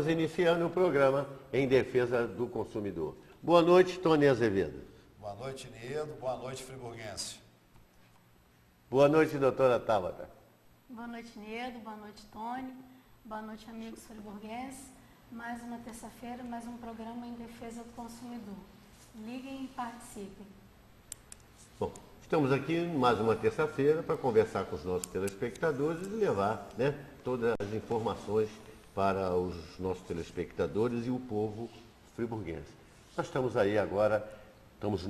Estamos iniciando o programa em defesa do consumidor. Boa noite, Tony Azevedo. Boa noite, Niedo. Boa noite, friburguense. Boa noite, doutora Tabata. Boa noite, Niedo. Boa noite, Tony. Boa noite, amigos friburguenses. Mais uma terça-feira, mais um programa em defesa do consumidor. Liguem e participem. Bom, estamos aqui mais uma terça-feira para conversar com os nossos telespectadores e levar, todas as informações para os nossos telespectadores e o povo friburguense. Nós estamos aí agora, estamos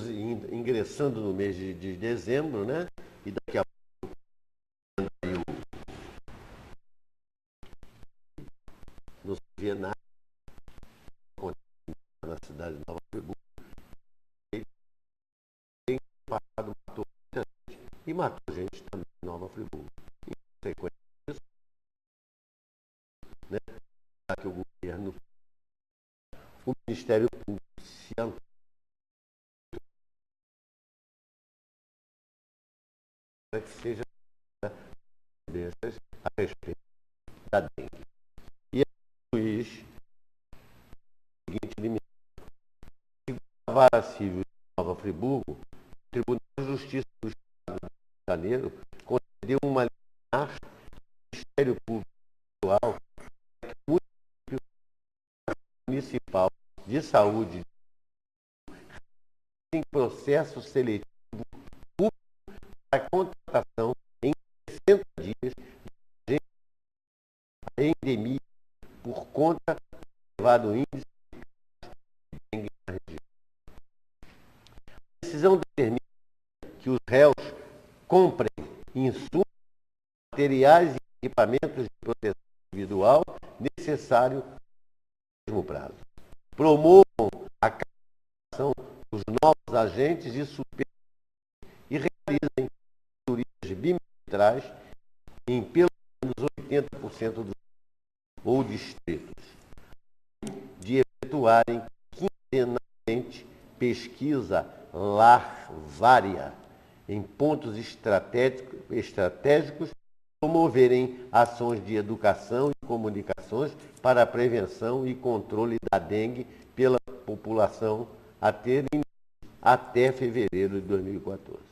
ingressando no mês de dezembro, né? E daqui a pouco não se vê nada na cidade de Nova Friburgo. Tem passado, matou muita gente e matou gente também em Nova Friburgo. Em consequência disso, que o governo, o Ministério Público se antecipa para que seja a respeito da dengue. E o juiz, seguinte liminar, segundo a Vara Civil de Nova Friburgo, o Tribunal de Justiça do Estado do Rio de Janeiro concedeu uma liminar ao Ministério Público Estadual para que o Municipal de Saúde em processo seletivo público para contratação em 60 dias de endemia por conta do elevado índice de dengue na região. A decisão determina que os réus comprem insumos, materiais e equipamentos de proteção individual necessários no mesmo prazo. Promovam a capacitação dos novos agentes e supervisores e realizem auditorias bimestrais em pelo menos 80% dos ou distritos, de efetuarem quinzenalmente pesquisa larvária em pontos estratégicos, promoverem ações de educação e comunicações para a prevenção e controle da dengue pela população até fevereiro de 2014.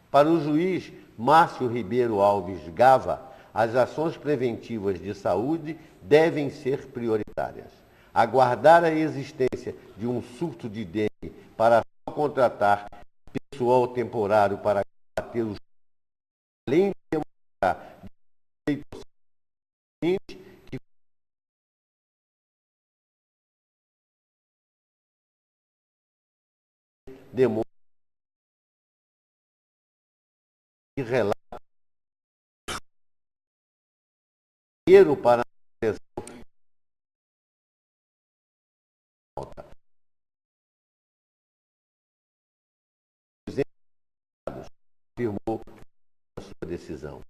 Para o juiz Márcio Ribeiro Alves Gava, as ações preventivas de saúde devem ser prioritárias. Aguardar a existência de um surto de dengue para só contratar pessoal temporário para combater os além de demonstrar que demonstra e relata dinheiro para a proteção alta. Afirmou a sua decisão.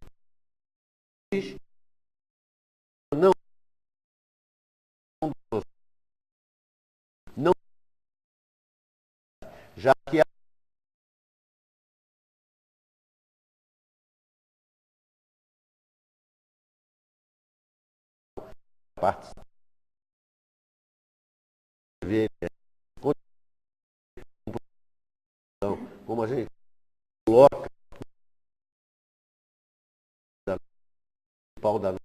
Não, já que a participação como a gente coloca o pau da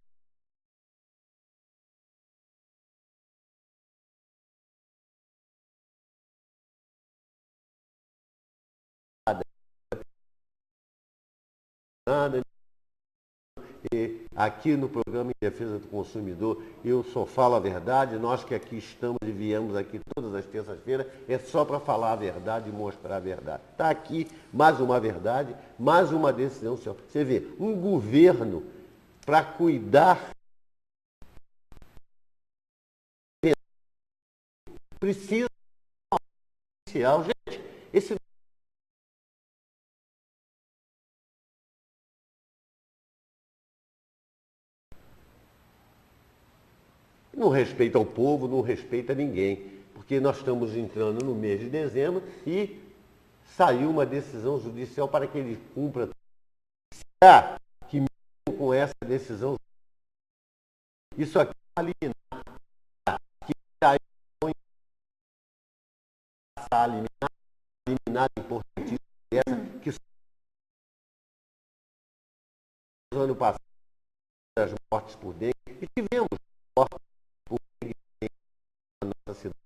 nada. E aqui no programa em defesa do consumidor, eu só falo a verdade. Nós que aqui estamos e viemos aqui todas as terças-feiras, é só para falar a verdade e mostrar a verdade. Está aqui mais uma verdade, mais uma decisão. Você vê, um governo para cuidar precisa oficial. Gente, esse não respeita o povo, não respeita ninguém, porque nós estamos entrando no mês de dezembro e saiu uma decisão judicial para que ele cumpra. Será que mesmo com essa decisão, isso aqui é uma liminar passar a eliminar importantíssima essa, que no ano passado as mortes por dengue, e tivemos mortes por dengue na nossa cidade.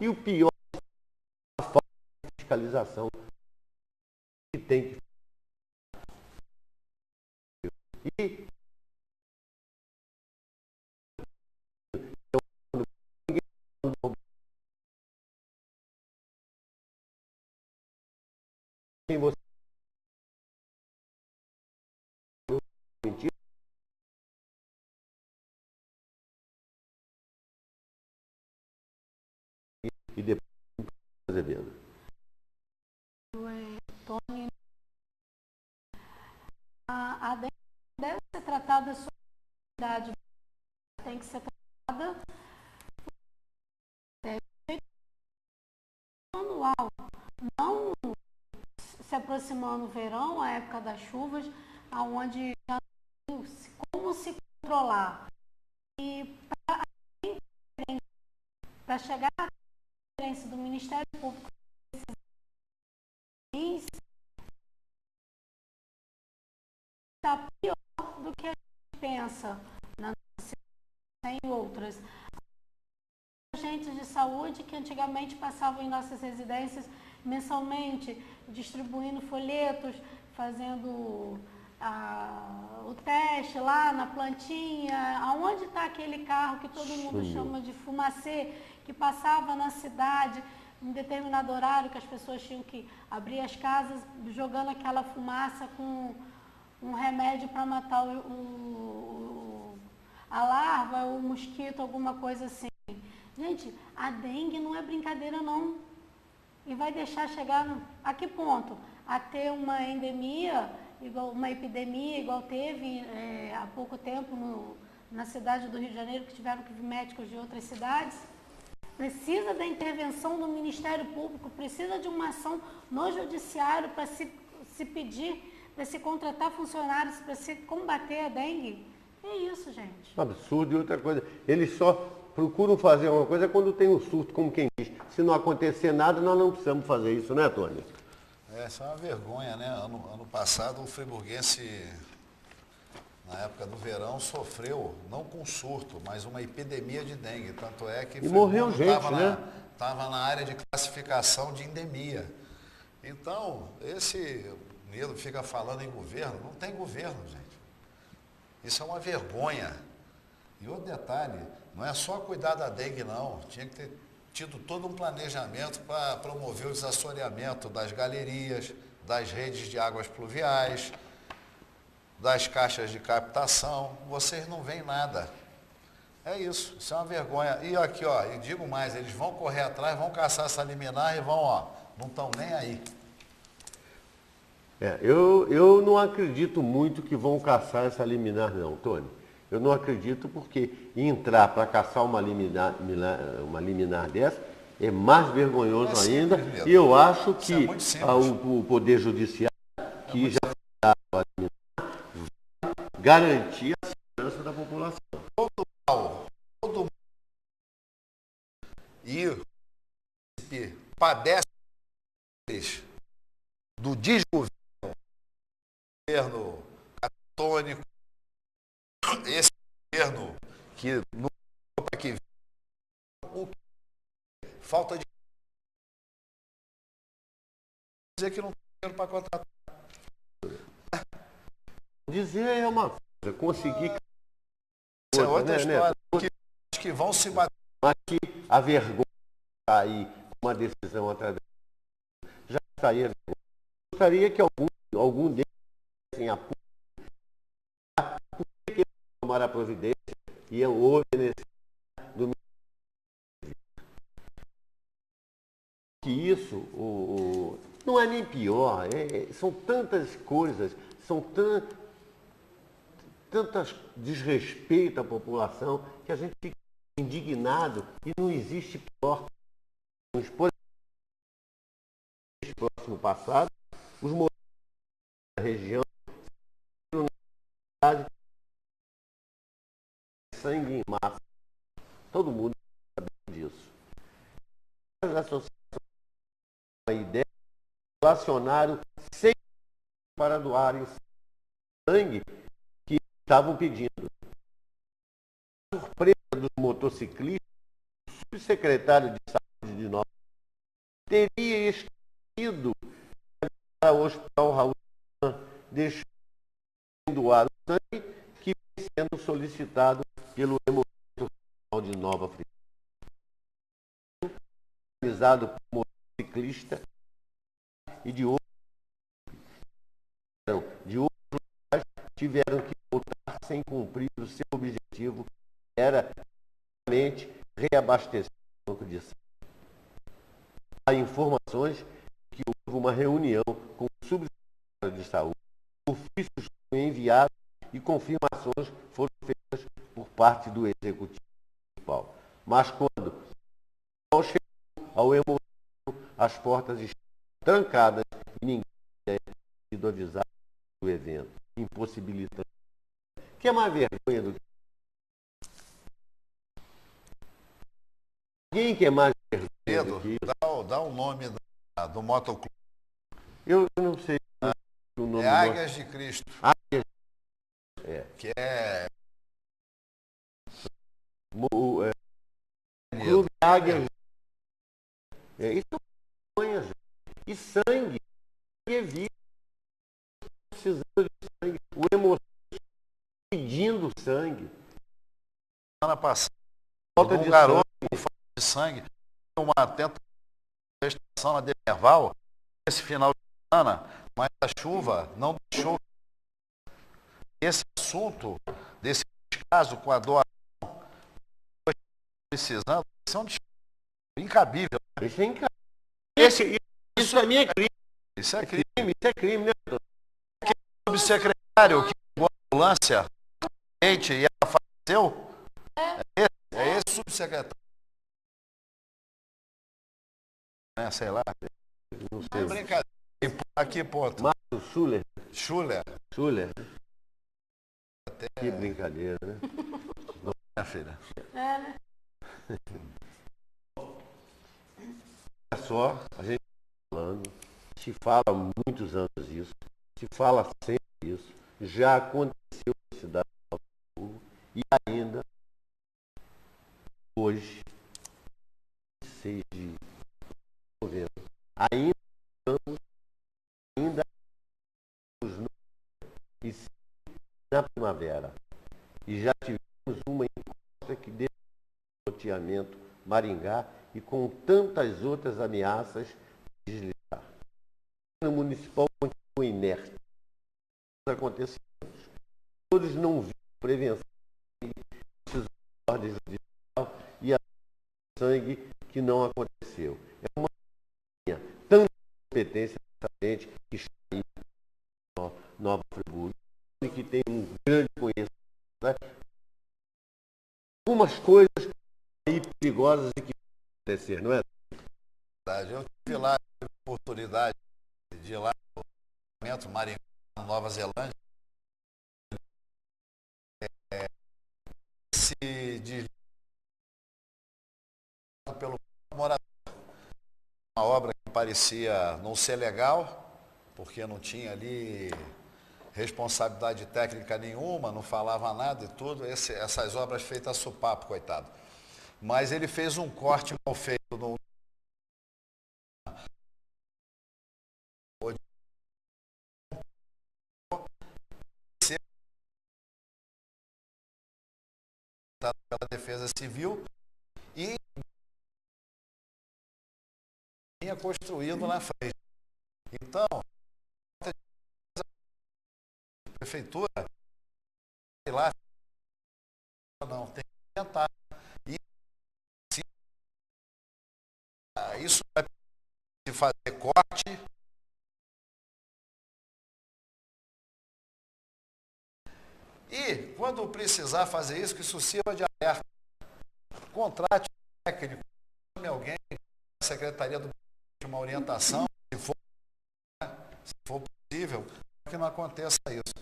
E o pior, a falta de fiscalização que tem que e quem você mentir e depois Azevedo. Tony, a dengue deve ser tratada sua idade, tem que ser tratada anual, não se aproximando o verão, a época das chuvas, aonde já não tem como se controlar. E para chegar à referência do Ministério Público está pior do que a gente pensa na nossa cidade, em outras. Agentes de saúde que antigamente passavam em nossas residências mensalmente, distribuindo folhetos, fazendo o teste lá na plantinha. Aonde está aquele carro que todo mundo chama de fumacê, que passava na cidade em determinado horário, que as pessoas tinham que abrir as casas, jogando aquela fumaça com um remédio para matar a larva, o mosquito, alguma coisa assim. Gente, a dengue não é brincadeira não. E vai deixar chegar a que ponto? A ter uma endemia, uma epidemia, igual teve há pouco tempo na cidade do Rio de Janeiro, que tiveram que vir médicos de outras cidades. Precisa da intervenção do Ministério Público, precisa de uma ação no judiciário para se pedir, para se contratar funcionários, para se combater a dengue. É isso, gente. Absurdo. E outra coisa, eles só procuram fazer uma coisa quando tem um surto, como quem diz. Se não acontecer nada, nós não precisamos fazer isso, né, Tony? Essa é uma vergonha, né? Ano passado o friburguense, na época do verão, sofreu, não com surto, mas uma epidemia de dengue. Tanto é que e morreu gente, estava na área de classificação de endemia. Então, esse medo fica falando em governo, não tem governo, gente. Isso é uma vergonha. E outro detalhe, não é só cuidar da dengue, não. Tinha que ter tido todo um planejamento para promover o desassoreamento das galerias, das redes de águas pluviais, das caixas de captação. Vocês não veem nada. É isso é uma vergonha. E aqui, ó, e digo mais, eles vão correr atrás, vão caçar essa liminar e vão, ó, não estão nem aí. Eu não acredito muito que vão caçar essa liminar, não, Tony. Eu não acredito porque entrar para caçar uma liminar dessa é mais vergonhoso ainda. E eu acho que o Poder Judiciário, que já dá a liminar, vai garantir a segurança da população. Todo mundo e padece do desgoverno catônico, esse governo que não para que falta de dizer que não tem dinheiro para contratar. Dizer é uma coisa, conseguir Essa é outra história, que vão se bater. Mas que a vergonha está aí, uma decisão atrás já estaria vergonha. Eu gostaria que algum deles em apoio, por que tomar a providência e hoje nesse do que isso não é nem pior, são tantas coisas, são tantas desrespeito à população que a gente fica indignado e não existe pior. Por próximo passado, os moradores da região todo mundo sabe disso. As associações a ideia doacionaram 100 para doarem sangue que estavam pedindo. A surpresa dos motociclistas, o subsecretário de Saúde de Nova teria esquecido para o Hospital Raul deixou de doar o sangue que vem sendo solicitado pelo Hemocentro de Nova Friburgo. Organizado por motociclistas e de outros lugares tiveram que voltar sem cumprir o seu objetivo, que era realmente reabastecer o banco de sangue. Há informações de que houve uma reunião com o subsecretário de saúde, ofícios foram enviados e confirmações foram feitas por parte do executivo municipal. Mas quando chegou ao Hemocentro, as portas estavam trancadas e ninguém tinha sido avisado do evento, impossibilitando. Que é mais vergonha do que... Alguém que é mais vergonha do que isso? Dá o nome do motoclube. Eu não sei o nome. É Águias de Cristo. Águias. Que é... Clube Águias. Isso é vergonha, gente. E sangue. Sangue é vida. Precisando de sangue. O Hemocentro pedindo sangue. Semana passada, Falta um de garoto sangue. com falta de sangue, uma tentativa de estação na Demerval, esse final de semana, mas a chuva não deixou. Esse assunto, desse caso com a doação, precisando, isso é um incabível. Isso é incrível. Isso é minha crime. Isso é crime. Isso é crime, né? O subsecretário que pegou a ambulância e ela faleceu, é esse subsecretário. Sei lá. Não sei. É brincadeira. Aqui, ponto. Márcio Schuller. Schuller. Que brincadeira, né? Minha filha. Né? Olha só, a gente está falando, se fala há muitos anos isso, se fala sempre isso, já aconteceu na cidade de Nova Friburgo e ainda hoje, 6 de novembro, ainda estamos e sim, na primavera. E já tivemos uma encosta que deu loteamento Maringá e com tantas outras ameaças de deslizar. O governo municipal continua inerte. Os acontecimentos. Todos não viram prevenção de ordem judicial e a sangue que não aconteceu. É uma tanta competência dessa gente que está aí em Nova Friburgo e que tem um grande conhecimento. Né? Algumas coisas aí perigosas e que acontecer, não é? Eu tive lá a oportunidade de ir lá no departamento Maringá, Nova Zelândia. Se desligado pelo morador. Uma obra que parecia não ser legal, porque não tinha ali responsabilidade técnica nenhuma, não falava nada e tudo. Essas obras feitas a supapo, coitado. Mas ele fez um corte mal feito no pela Defesa Civil e vinha construindo na frente. Então, a prefeitura, sei lá, não, tem que tentar. E se isso vai se fazer corte, e quando precisar fazer isso, que isso sirva de alerta. Contrate um técnico, chame alguém da Secretaria do uma orientação, se for possível, para que não aconteça isso.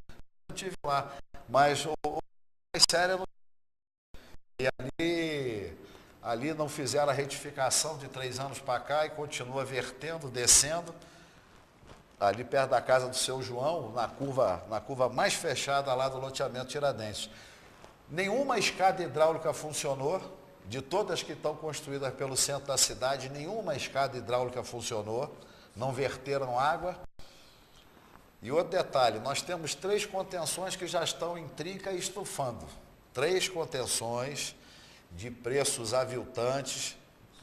Eu estive lá, mas o mais sério é e ali ali não fizeram a retificação de 3 anos para cá e continua vertendo, descendo, ali perto da casa do seu João, na curva mais fechada lá do loteamento Tiradentes. Nenhuma escada hidráulica funcionou, de todas que estão construídas pelo centro da cidade, nenhuma escada hidráulica funcionou, não verteram água. E outro detalhe, nós temos 3 contenções que já estão em trinca e estufando. 3 contenções de preços aviltantes,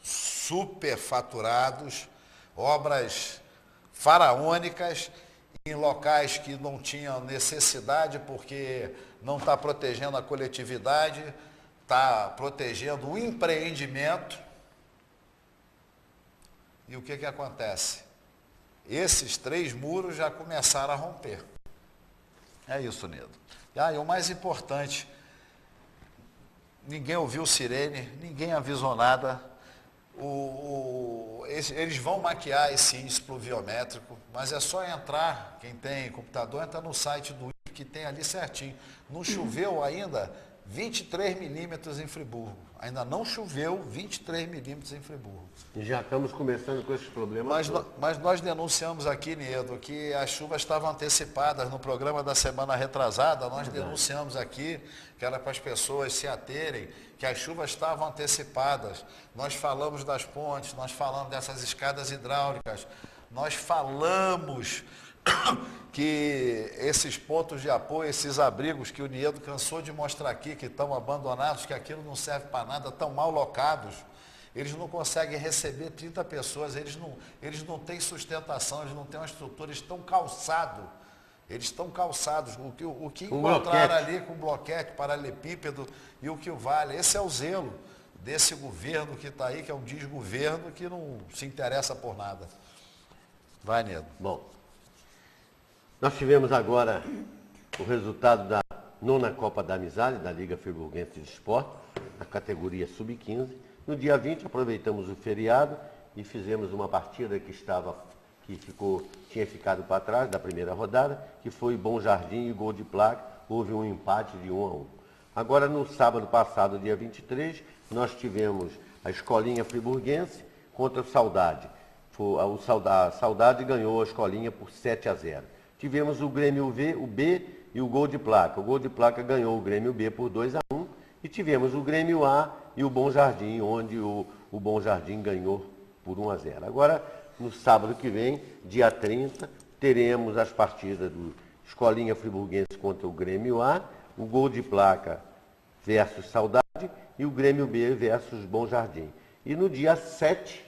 superfaturados, obras faraônicas, em locais que não tinham necessidade, porque não está protegendo a coletividade, está protegendo o empreendimento. E o que acontece? Esses 3 muros já começaram a romper. É isso, Nedo. E o mais importante, ninguém ouviu sirene, ninguém avisou nada. Eles vão maquiar esse índice pluviométrico, mas é só entrar, quem tem computador, entra no site do INPE, que tem ali certinho. Não choveu ainda 23 milímetros em Friburgo. Ainda não choveu 23 milímetros em Friburgo. E já estamos começando com esses problemas. Mas nós denunciamos aqui, Nedo, que as chuvas estavam antecipadas no programa da semana retrasada. Nós denunciamos aqui que era para as pessoas se aterem, que as chuvas estavam antecipadas. Nós falamos das pontes, nós falamos dessas escadas hidráulicas, nós falamos que esses pontos de apoio, esses abrigos que o Niedo cansou de mostrar aqui, que estão abandonados, que aquilo não serve para nada, estão mal locados, eles não conseguem receber 30 pessoas, eles não têm sustentação, eles não têm uma estrutura, eles estão calçados. Eles estão calçados, o que encontraram ali com bloquete, paralelepípedo e o que vale. Esse é o zelo desse governo que está aí, que é um desgoverno que não se interessa por nada. Vai, Nedo. Bom, nós tivemos agora o resultado da 9ª Copa da Amizade, da Liga Friburguense de Esporte, na categoria Sub-15. No dia 20, aproveitamos o feriado e fizemos uma partida tinha ficado para trás da primeira rodada, que foi Bom Jardim e Gol de Placa. Houve um empate de 1-1. Agora, no sábado passado, dia 23, nós tivemos a Escolinha Friburguense contra o Saudade. A Saudade ganhou a Escolinha por 7-0. Tivemos o Grêmio o B e o Gol de Placa. O Gol de Placa ganhou o Grêmio B por 2-1. E tivemos o Grêmio A e o Bom Jardim, onde o Bom Jardim ganhou por 1-0. Agora, no sábado que vem, dia 30, teremos as partidas do Escolinha Friburguense contra o Grêmio A, o Gol de Placa versus Saudade e o Grêmio B versus Bom Jardim. E no dia 7,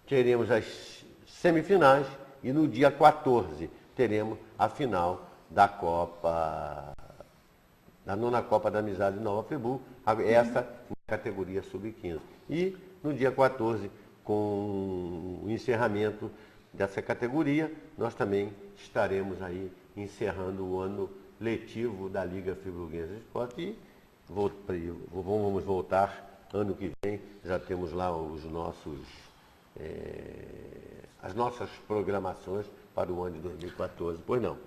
teremos as semifinais e no dia 14 teremos a final da Copa, da 9ª Copa da Amizade de Nova Friburgo, essa na categoria Sub-15. E no dia 14, com o encerramento dessa categoria, nós também estaremos aí encerrando o ano letivo da Liga Friburguense de Esporte e vamos voltar ano que vem, já temos lá as nossas programações para o ano de 2014. Pois não.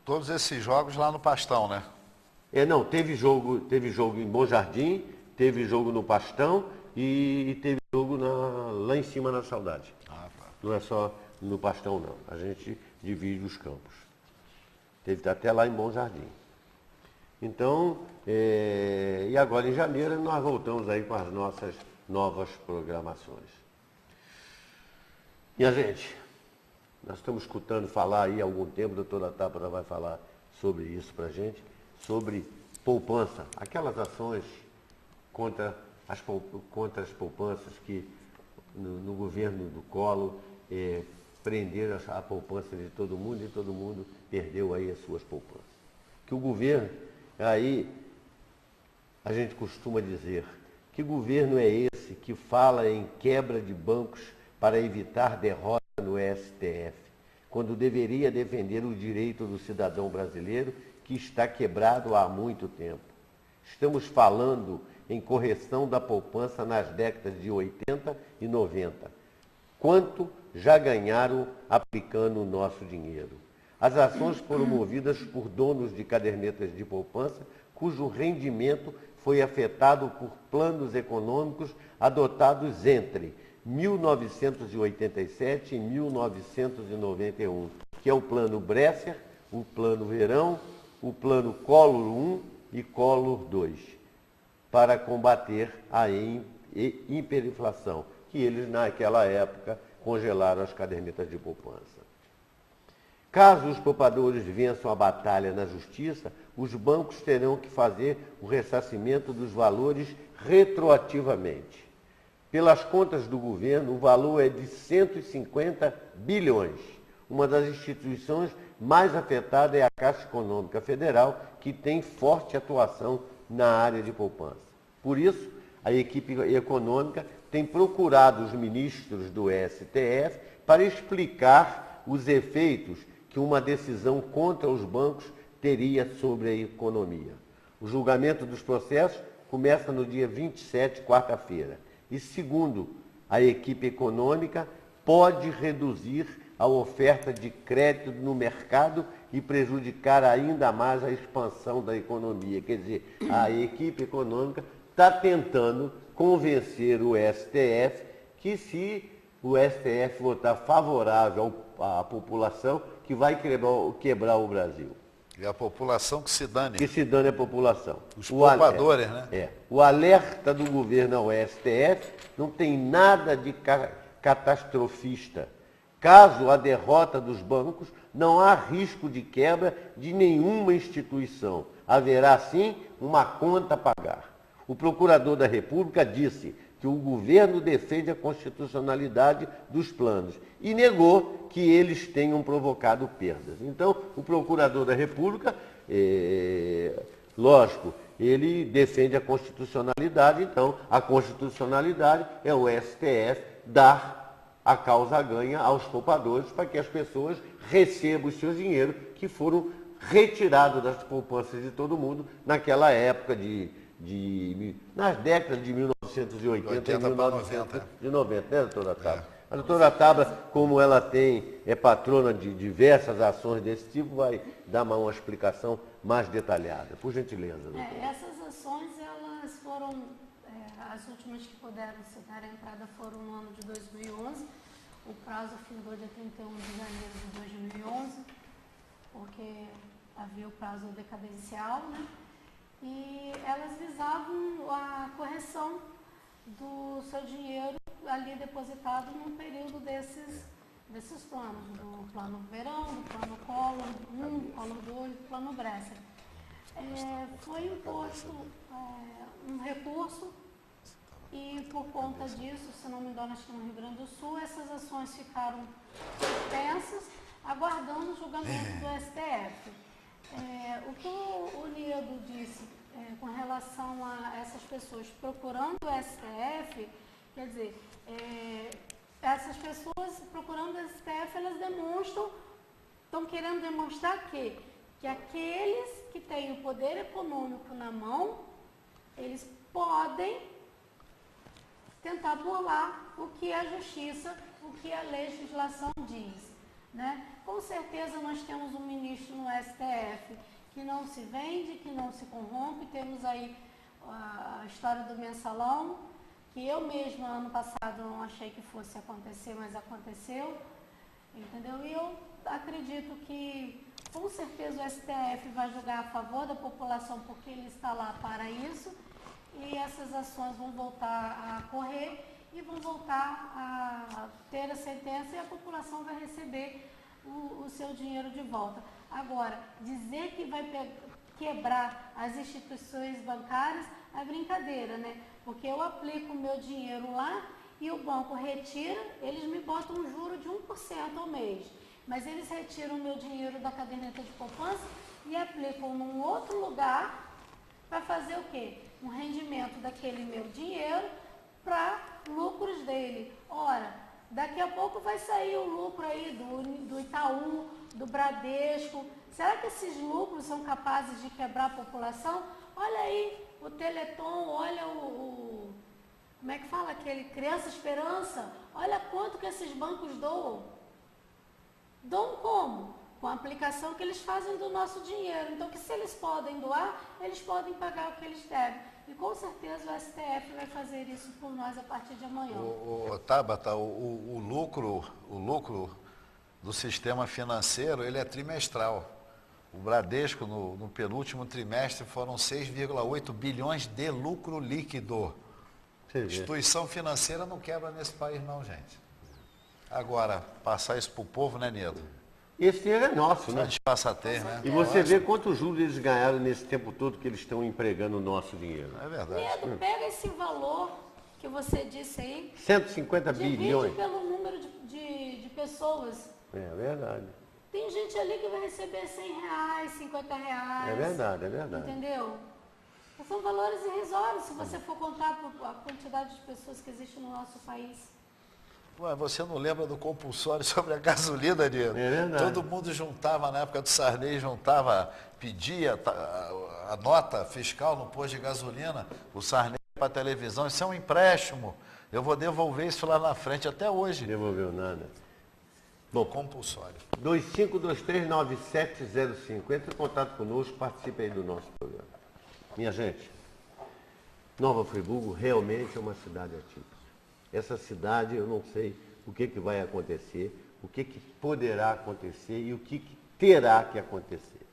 Todos esses jogos lá no Pastão, né? Não, teve jogo em Bom Jardim, teve jogo no Pastão e teve jogo lá em cima na Saudade. Tá. Não é só no Pastão, não. A gente divide os campos. Teve até lá em Bom Jardim. Então, e agora em janeiro nós voltamos aí com as nossas novas programações. Minha gente, nós estamos escutando falar aí há algum tempo, a doutora Tápara vai falar sobre isso para a gente, sobre poupança, aquelas ações contra as poupanças que no governo do Collor prenderam a poupança de todo mundo e todo mundo perdeu aí as suas poupanças. Que o governo, aí a gente costuma dizer, que governo é esse que fala em quebra de bancos para evitar derrota no STF, quando deveria defender o direito do cidadão brasileiro que está quebrado há muito tempo? Estamos falando em correção da poupança nas décadas de 80 e 90. Quanto já ganharam aplicando o nosso dinheiro? As ações foram movidas por donos de cadernetas de poupança, cujo rendimento foi afetado por planos econômicos adotados entre 1987 e 1991, que é o Plano Bresser, o Plano Verão, o Plano Collor I e Collor II, para combater a hiperinflação, que eles naquela época congelaram as cadernetas de poupança. Caso os poupadores vençam a batalha na justiça, os bancos terão que fazer o ressarcimento dos valores retroativamente. Pelas contas do governo, o valor é de 150 bilhões. Uma das instituições mais afetadas é a Caixa Econômica Federal, que tem forte atuação na área de poupança. Por isso, a equipe econômica tem procurado os ministros do STF para explicar os efeitos que uma decisão contra os bancos teria sobre a economia. O julgamento dos processos começa no dia 27, quarta-feira. E, segundo a equipe econômica, pode reduzir a oferta de crédito no mercado e prejudicar ainda mais a expansão da economia. Quer dizer, a equipe econômica está tentando convencer o STF que, se o STF votar favorável à população, que vai quebrar o Brasil. E a população que se dane. Que se dane a população. Os poupadores, né? O alerta do governo ao STF não tem nada de catastrofista. Caso a derrota dos bancos, não há risco de quebra de nenhuma instituição. Haverá, sim, uma conta a pagar. O procurador da República disse que o governo defende a constitucionalidade dos planos e negou que eles tenham provocado perdas. Então, o procurador da República, lógico, ele defende a constitucionalidade, então a constitucionalidade é o STF dar a causa ganha aos poupadores para que as pessoas recebam o seu dinheiro que foram retirados das poupanças de todo mundo naquela época nas décadas de 1980 e 1990, né, doutora Tabla? A doutora Tabla, como ela é patrona de diversas ações desse tipo, vai dar uma explicação mais detalhada. Por gentileza, doutora. Essas ações, elas foram, as últimas que puderam se dar entrada foram no ano de 2011. O prazo findou dia 31 de janeiro de 2011, porque havia o prazo decadencial, né? E elas visavam a correção do seu dinheiro ali depositado num período desses planos, do plano verão, do plano Collor 1, Collor 2, do plano Bresser. Foi imposto um recurso e, por conta disso, se não me engano, acho que no Rio Grande do Sul, essas ações ficaram suspensas, aguardando o julgamento do STF. O que o Niedo disse com relação a essas pessoas procurando o STF, quer dizer, essas pessoas procurando o STF, elas estão querendo demonstrar que aqueles que têm o poder econômico na mão, eles podem tentar burlar o que a justiça, o que a legislação diz, né? Com certeza nós temos um ministro no STF que não se vende, que não se corrompe. Temos aí a história do mensalão, que eu mesma, ano passado, não achei que fosse acontecer, mas aconteceu, entendeu? E eu acredito que, com certeza, o STF vai julgar a favor da população, porque ele está lá para isso, e essas ações vão voltar a correr e vão voltar a ter a sentença e a população vai receber o seu dinheiro de volta. Agora, dizer que vai quebrar as instituições bancárias é brincadeira, né? Porque eu aplico o meu dinheiro lá e o banco retira, eles me botam um juro de 1% ao mês. Mas eles retiram o meu dinheiro da caderneta de poupança e aplicam num outro lugar para fazer o quê? Um rendimento daquele meu dinheiro para lucros dele. Ora, daqui a pouco vai sair o lucro aí do Itaú, do Bradesco. Será que esses lucros são capazes de quebrar a população? Olha aí o Teleton, olha como é que fala aquele Criança Esperança? Olha quanto que esses bancos doam. Doam como? Com a aplicação que eles fazem do nosso dinheiro. Então, que se eles podem doar, eles podem pagar o que eles devem. E com certeza o STF vai fazer isso por nós a partir de amanhã. Tabata, o lucro do sistema financeiro, ele é trimestral. O Bradesco, no penúltimo trimestre, foram 6,8 bilhões de lucro líquido. Instituição financeira não quebra nesse país não, gente. Agora, passar isso para o povo, né, Nedo? Esse dinheiro é nosso, né? De passatempo, né? E você vê quantos juros eles ganharam nesse tempo todo que eles estão empregando o nosso dinheiro. É verdade. Nedo, pega esse valor que você disse aí, 150 bilhões. divide pelo número de pessoas. É verdade. Tem gente ali que vai receber 100 reais, 50 reais. É verdade, é verdade. Entendeu? São valores irrisórios se você for contar a quantidade de pessoas que existem no nosso país. Ué, você não lembra do compulsório sobre a gasolina, Nedo? É verdade. Todo mundo juntava, na época do Sarney, pedia a nota fiscal no posto de gasolina, o Sarney para a televisão, isso é um empréstimo. Eu vou devolver isso lá na frente até hoje. Devolveu nada. Bom, compulsório. 25239705. Entre em contato conosco, participe aí do nosso programa. Minha gente, Nova Friburgo realmente é uma cidade atípica. Essa cidade, eu não sei o que vai acontecer, o que poderá acontecer e o que terá que acontecer.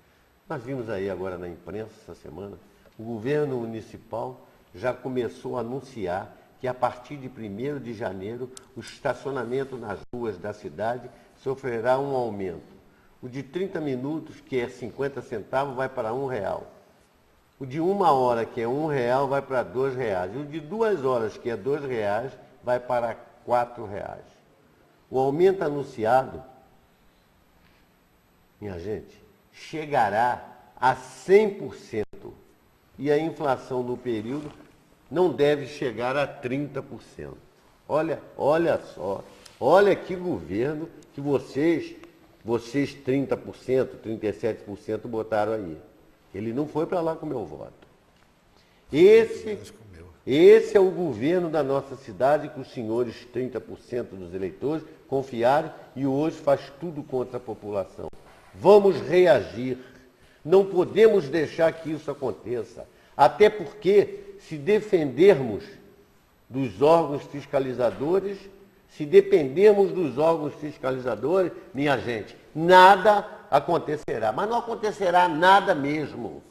Nós vimos aí agora na imprensa essa semana, o governo municipal já começou a anunciar que a partir de 1º de janeiro, o estacionamento nas ruas da cidade sofrerá um aumento. O de 30 minutos, que é 50 centavos, vai para R$1. O de 1 hora, que é R$1, vai para R$2. E o de 2 horas, que é R$2, vai para R$4. O aumento anunciado, minha gente, chegará a 100%. E a inflação no período não deve chegar a 30%. Olha só, olha que governo que vocês 30%, 37% botaram aí. Ele não foi para lá com o meu voto. Esse é o governo da nossa cidade que os senhores 30% dos eleitores confiaram e hoje faz tudo contra a população. Vamos reagir. Não podemos deixar que isso aconteça. Até porque, se defendermos dos órgãos fiscalizadores, se dependermos dos órgãos fiscalizadores, minha gente, nada acontecerá. Mas não acontecerá nada mesmo.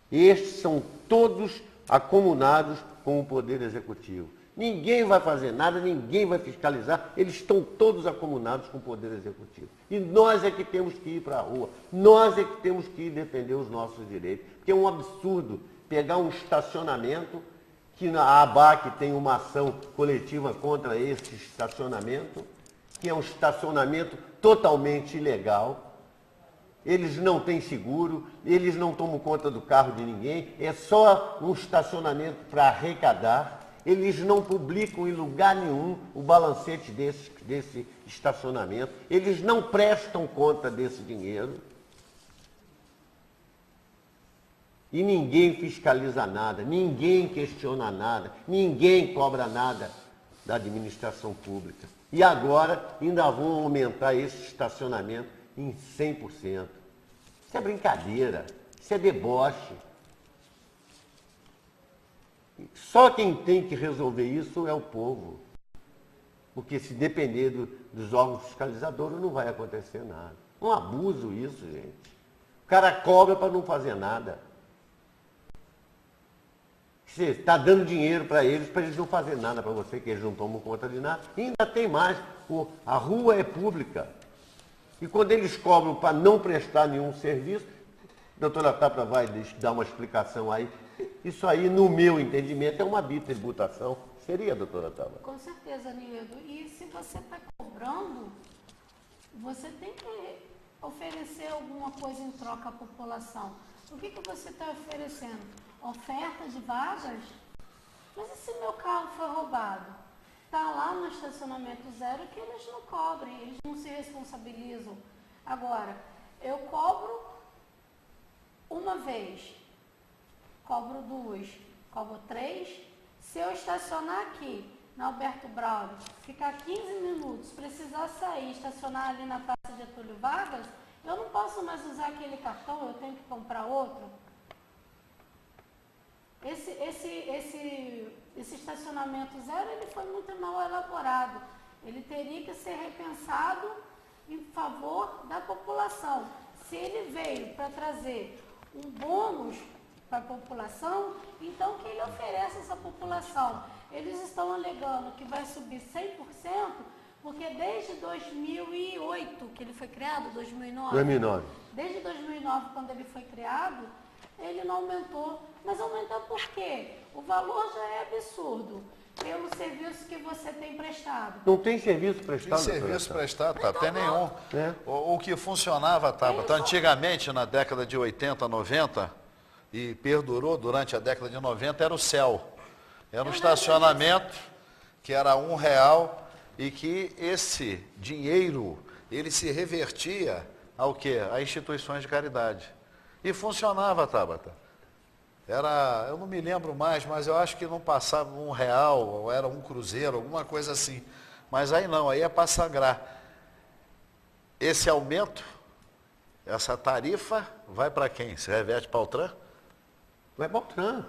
Estes são todos acumulados com o Poder Executivo. Ninguém vai fazer nada, ninguém vai fiscalizar, eles estão todos acumulados com o Poder Executivo. E nós é que temos que ir para a rua, nós é que temos que ir defender os nossos direitos. Porque é um absurdo pegar um estacionamento, que a ABAC tem uma ação coletiva contra esse estacionamento, que é um estacionamento totalmente ilegal. Eles não têm seguro, eles não tomam conta do carro de ninguém, é só um estacionamento para arrecadar. Eles não publicam em lugar nenhum o balancete desse estacionamento, eles não prestam conta desse dinheiro. E ninguém fiscaliza nada, ninguém questiona nada, ninguém cobra nada da administração pública. E agora ainda vão aumentar esse estacionamento em 100%. Isso é brincadeira, isso é deboche. Só quem tem que resolver isso é o povo. Porque se depender dos órgãos fiscalizadores não vai acontecer nada. Um abuso isso, gente. O cara cobra para não fazer nada. Você está dando dinheiro para eles não fazerem nada para você, que eles não tomam conta de nada. E ainda tem mais, a rua é pública. E quando eles cobram para não prestar nenhum serviço, a doutora Tapra vai dar uma explicação aí. Isso aí, no meu entendimento, é uma bitributação. Seria, doutora Tapra? Com certeza, Nildo. E se você está cobrando, você tem que oferecer alguma coisa em troca à população. O que você está oferecendo? Oferta de vagas? Mas e se meu carro foi roubado? Está lá no estacionamento zero que eles não cobrem, eles não se responsabilizam. Agora, eu cobro uma vez, cobro duas, cobro três. Se eu estacionar aqui na Alberto Braulio, ficar 15 minutos, precisar sair, estacionar ali na Praça Getúlio Vargas, eu não posso mais usar aquele cartão, eu tenho que comprar outro. esse estacionamento zero, ele foi muito mal elaborado. Ele teria que ser repensado em favor da população. Se ele veio para trazer um bônus para a população, então que ele ofereça essa população. Eles estão alegando que vai subir 100%, porque desde 2008, que ele foi criado, 2009? 2009. Desde 2009, quando ele foi criado, ele não aumentou. Mas aumentou por quê? O valor já é absurdo pelo serviço que você tem prestado. Não tem serviço prestado? Tem serviço prestado, tá? Tem nenhum. É. O que funcionava, Tabata, antigamente, na década de 80, 90, e perdurou durante a década de 90, era o céu. Era um estacionamento que era R$1 e que esse dinheiro, ele se revertia ao quê? A instituições de caridade. E funcionava, Tabata. Eu não me lembro mais, mas eu acho que não passava R$1, ou era um cruzeiro, alguma coisa assim. Mas aí não, aí é para sagrar. Esse aumento, essa tarifa, vai para quem? Se reverte para o TRAN? Vai para o TRAN.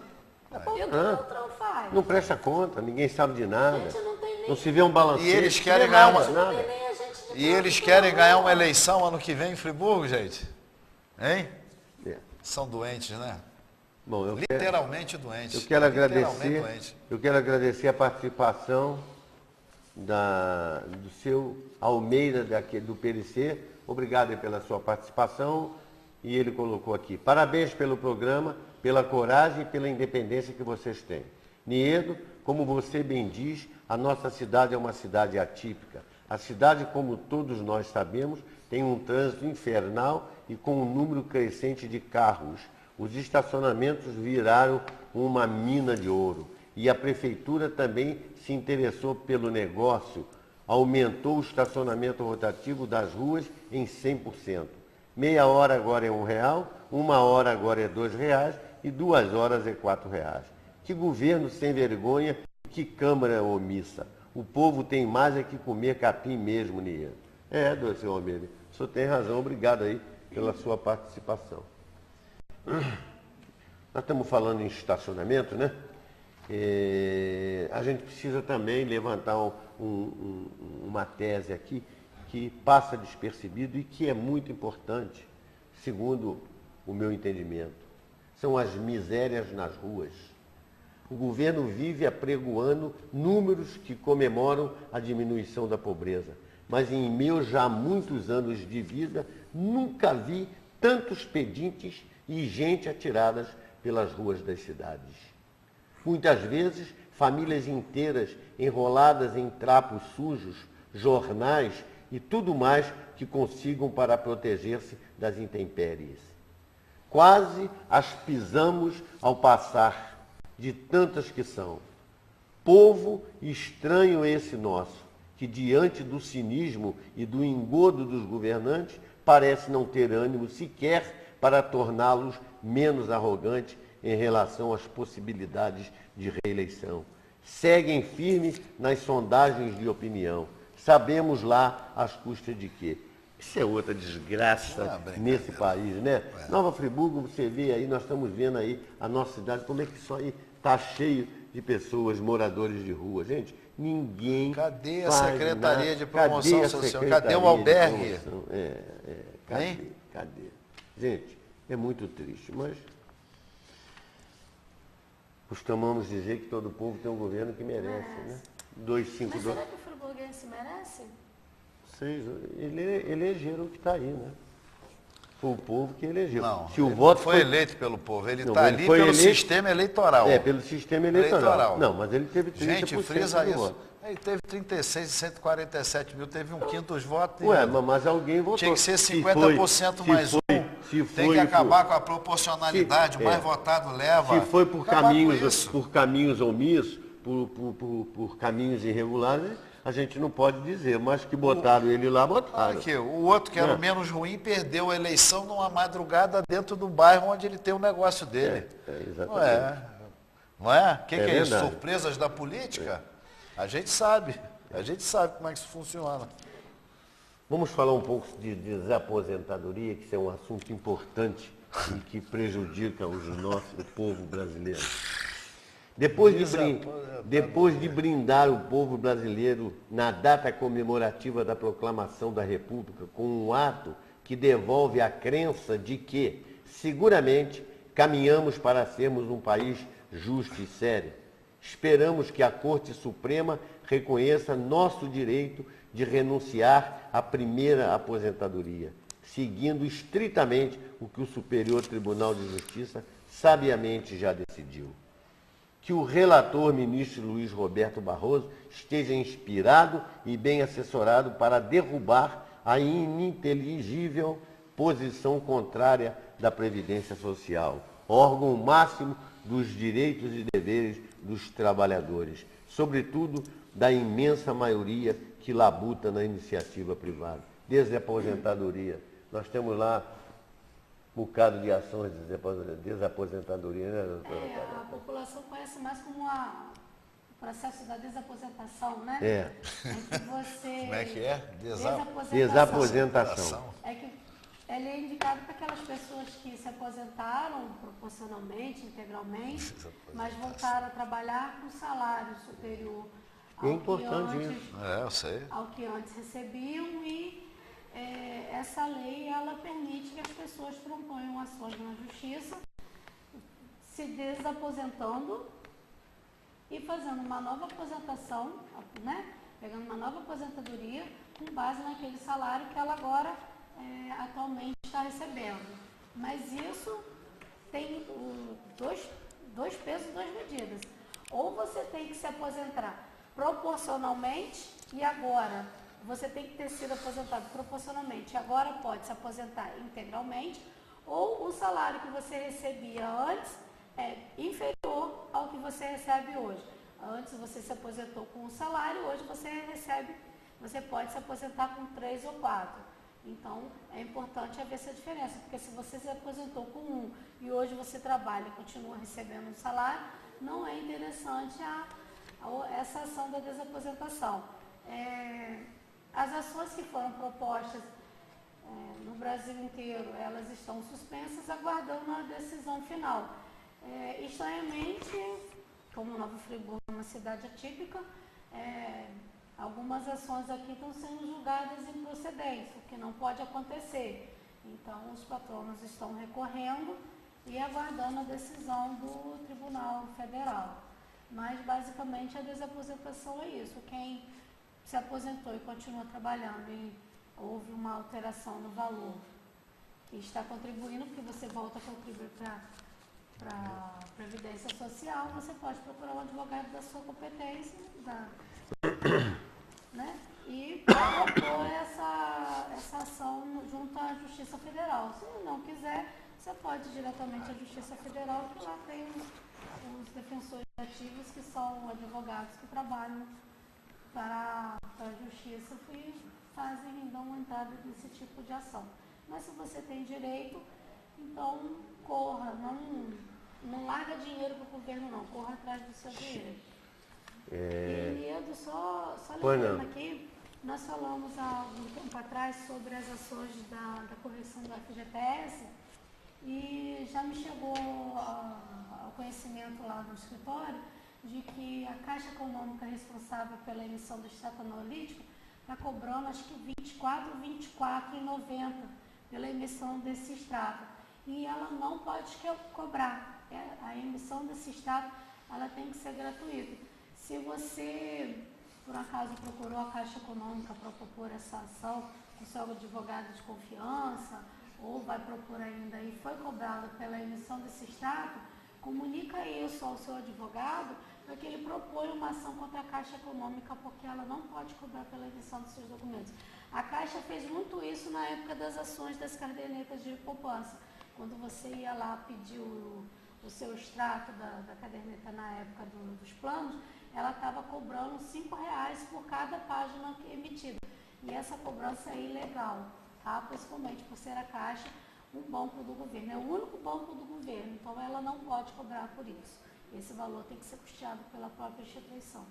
E o que o TRAN faz? Não presta conta, ninguém sabe de nada. Gente, não tem nem... Não se vê um balanceio. E eles querem ganhar uma... Não tem nem agente de E eles trânsito, querem não. ganhar uma eleição ano que vem em Friburgo, gente? Hein? É. São doentes, né? Bom, Literalmente doentes. eu quero Literalmente doentes. agradecer a participação do seu Almeida, do PLC. Obrigado aí pela sua participação. E ele colocou aqui: parabéns pelo programa, pela coragem e pela independência que vocês têm. Niedo, como você bem diz, a nossa cidade é uma cidade atípica. A cidade, como todos nós sabemos, tem um trânsito infernal e com um número crescente de carros. Os estacionamentos viraram uma mina de ouro. E a prefeitura também se interessou pelo negócio, aumentou o estacionamento rotativo das ruas em 100%. Meia hora agora é R$1, 1 hora agora é R$2 e 2 horas é R$4. Que governo sem vergonha, que Câmara omissa. O povo tem mais é que comer capim mesmo, Nieto. Senhor Almeida, o senhor tem razão. Obrigado aí pela sua participação. Nós estamos falando em estacionamento, né? A gente precisa também levantar uma tese aqui que passa despercebido e que é muito importante, segundo o meu entendimento. São as misérias nas ruas. O governo vive apregoando números que comemoram a diminuição da pobreza. Mas em meus já muitos anos de vida, nunca vi tantos pedintes e gente atiradas pelas ruas das cidades. Muitas vezes, famílias inteiras enroladas em trapos sujos, jornais e tudo mais que consigam para proteger-se das intempéries. Quase as pisamos ao passar, de tantas que são. Povo estranho esse nosso, que diante do cinismo e do engodo dos governantes, parece não ter ânimo sequer para torná-los menos arrogantes em relação às possibilidades de reeleição. Seguem firmes nas sondagens de opinião. Sabemos lá às custas de quê? Isso é outra desgraça nesse país, né? Nova Friburgo, você vê aí, nós estamos vendo aí a nossa cidade, como é que isso aí está cheio de pessoas, moradores de rua. Gente, ninguém Cadê a faz Secretaria nada. de Promoção Cadê a Social? Secretaria Cadê o de albergue? Promoção? Hein? Cadê? Gente, é muito triste, mas costumamos dizer que todo povo tem um governo que merece, né? Mas 252. será que o friburguense merece? Vocês elegeram o que está aí, né? Foi o povo que elegeu. Não, Se o ele voto não foi eleito pelo povo, ele Não, está ele ali foi pelo eleito- sistema eleitoral. pelo sistema eleitoral. Não, mas ele teve 30% Gente, frisa do isso. voto. Ele teve 36 e 147 mil, teve um quinto dos votos. Ué, mas alguém votou. Tinha que ser Se 50% foi- mais se um. foi- se Tem foi que por- acabar com a proporcionalidade. O mais votado leva. Se foi por Acabar com caminhos, isso. por caminhos omissos, por caminhos irregulares, a gente não pode dizer, mas que botaram ele lá, botaram. Aqui, o outro que era o menos ruim perdeu a eleição numa madrugada dentro do bairro onde ele tem o negócio dele. Exatamente. Não é? Não é? O que é isso? verdade. Surpresas da política? A gente sabe. A gente sabe como é que isso funciona. Vamos falar um pouco de desaposentadoria, que isso é um assunto importante e que prejudica o povo brasileiro. Depois de brindar o povo brasileiro na data comemorativa da proclamação da República com um ato que devolve a crença de que, seguramente, caminhamos para sermos um país justo e sério, esperamos que a Corte Suprema reconheça nosso direito de renunciar à primeira aposentadoria, seguindo estritamente o que o Superior Tribunal de Justiça sabiamente já decidiu. Que o relator ministro Luiz Roberto Barroso esteja inspirado e bem assessorado para derrubar a ininteligível posição contrária da Previdência Social, órgão máximo dos direitos e deveres dos trabalhadores, sobretudo da imensa maioria que labuta na iniciativa privada. Desde a aposentadoria, nós temos lá um bocado de ações de desaposentadoria, né, doutora? A população conhece mais como o processo da desaposentação, né? É. Que você... Como é que é? Desaposentação. É que ele é indicado para aquelas pessoas que se aposentaram proporcionalmente, integralmente, mas voltaram a trabalhar com salário superior É importante isso. Eu sei. ao que antes recebiam e essa lei ela permite que as pessoas proponham ações na justiça, se desaposentando e fazendo uma nova aposentação, né? Pegando uma nova aposentadoria com base naquele salário que ela agora atualmente está recebendo. Mas isso tem dois pesos, duas medidas. Ou você tem que se aposentar proporcionalmente e agora você tem que ter sido aposentado proporcionalmente. Agora pode se aposentar integralmente, ou o salário que você recebia antes é inferior ao que você recebe hoje. Antes você se aposentou com um salário, hoje você pode se aposentar com 3 ou 4. Então é importante haver essa diferença, porque se você se aposentou com um e hoje você trabalha e continua recebendo um salário, não é interessante essa ação da desaposentação. As ações que foram propostas no Brasil inteiro, elas estão suspensas, aguardando a decisão final. Estranhamente, como Nova Friburgo é uma cidade atípica, algumas ações aqui estão sendo julgadas improcedentes, o que não pode acontecer. Então, os patronos estão recorrendo e aguardando a decisão do Tribunal Federal. Mas, basicamente, a desaposentação é isso. Quem se aposentou e continua trabalhando e houve uma alteração no valor que está contribuindo, porque você volta a contribuir para a Previdência Social, você pode procurar um advogado da sua competência, né? E propor essa ação junto à Justiça Federal. Se não quiser, você pode ir diretamente à Justiça Federal, que lá tem os defensores ativos, que são advogados que trabalham para a Justiça e dão entrada nesse tipo de ação. Mas se você tem direito, então corra, não larga dinheiro para o governo não, corra atrás do seu dinheiro. E Edu, só lembrando aqui, nós falamos há algum tempo atrás sobre as ações da correção do FGTS e já me chegou ao conhecimento lá no escritório de que a Caixa Econômica responsável pela emissão do extrato analítico está cobrando acho que R$ 24,90 pela emissão desse extrato. E ela não pode cobrar. A emissão desse extrato ela tem que ser gratuita. Se você, por acaso, procurou a Caixa Econômica para propor essa ação com seu advogado de confiança, ou vai propor ainda e foi cobrado pela emissão desse extrato, comunica isso ao seu advogado para que ele proponha uma ação contra a Caixa Econômica, porque ela não pode cobrar pela emissão dos seus documentos. A Caixa fez muito isso na época das ações das cadernetas de poupança. Quando você ia lá pedir o seu extrato da caderneta na época dos planos, ela estava cobrando R$5 por cada página emitida. E essa cobrança é ilegal, tá? Principalmente por ser a Caixa um banco do governo. É o único banco do governo, então ela não pode cobrar por isso. Esse valor tem que ser custeado pela própria instituição.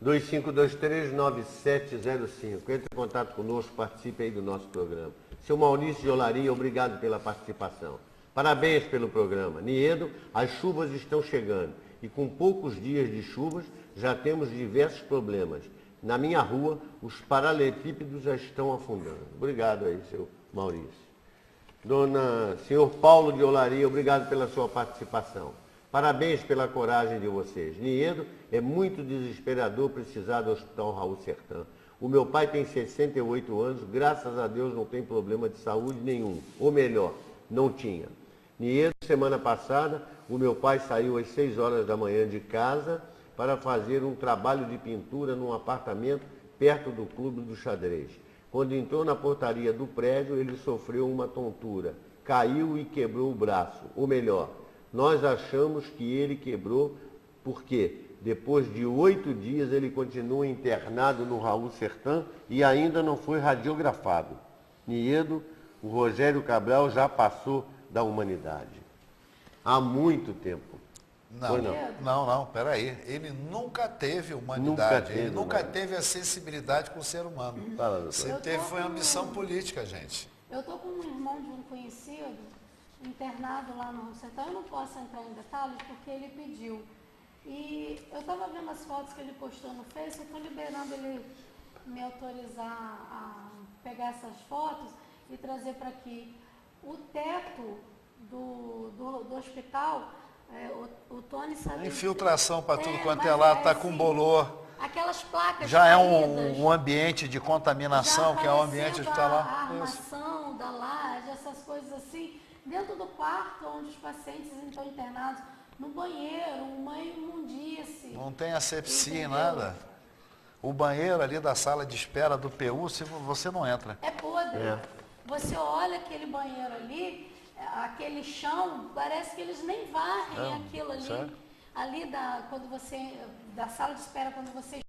2523-9705. Entre em contato conosco, participe aí do nosso programa. Seu Maurício de Olaria, obrigado pela participação. Parabéns pelo programa. Niedo, as chuvas estão chegando e com poucos dias de chuvas já temos diversos problemas. Na minha rua, os paralelepípedos já estão afundando. Obrigado aí, seu Maurício. Senhor Paulo de Olaria, obrigado pela sua participação. Parabéns pela coragem de vocês. Niedo, é muito desesperador precisar do Hospital Raul Sertã. O meu pai tem 68 anos, graças a Deus não tem problema de saúde nenhum. Ou melhor, não tinha. Niedo, semana passada, o meu pai saiu às 6 horas da manhã de casa para fazer um trabalho de pintura num apartamento perto do Clube do Xadrez. Quando entrou na portaria do prédio, ele sofreu uma tontura, caiu e quebrou o braço. Ou melhor, nós achamos que ele quebrou porque depois de 8 dias ele continua internado no Raul Sertã e ainda não foi radiografado. Niedo, o Rogério Cabral já passou da humanidade. Há muito tempo. Não, peraí. Ele nunca teve humanidade, ele nunca teve a sensibilidade com o ser humano. Sempre teve foi ambição política, gente. Eu estou com um irmão de um conhecido internado lá no Raul Sertã. Eu não posso entrar em detalhes porque ele pediu. E eu estava vendo as fotos que ele postou no Face, eu estou liberando ele me autorizar a pegar essas fotos e trazer para aqui. O teto do hospital, o Tony sabe... Infiltração para tudo quanto é lado, está com bolor. Aquelas placas já caídas, é um ambiente de contaminação, que é um ambiente de estar lá. A armação da laje, essas coisas assim, dentro do quarto onde os pacientes estão internados, no banheiro, uma imundície. Não tem asepsia, nada. O banheiro ali da sala de espera do PU, você não entra. É podre. Você olha aquele banheiro ali, aquele chão, parece que eles nem varrem aquilo ali. Certo? Ali da sala de espera, quando você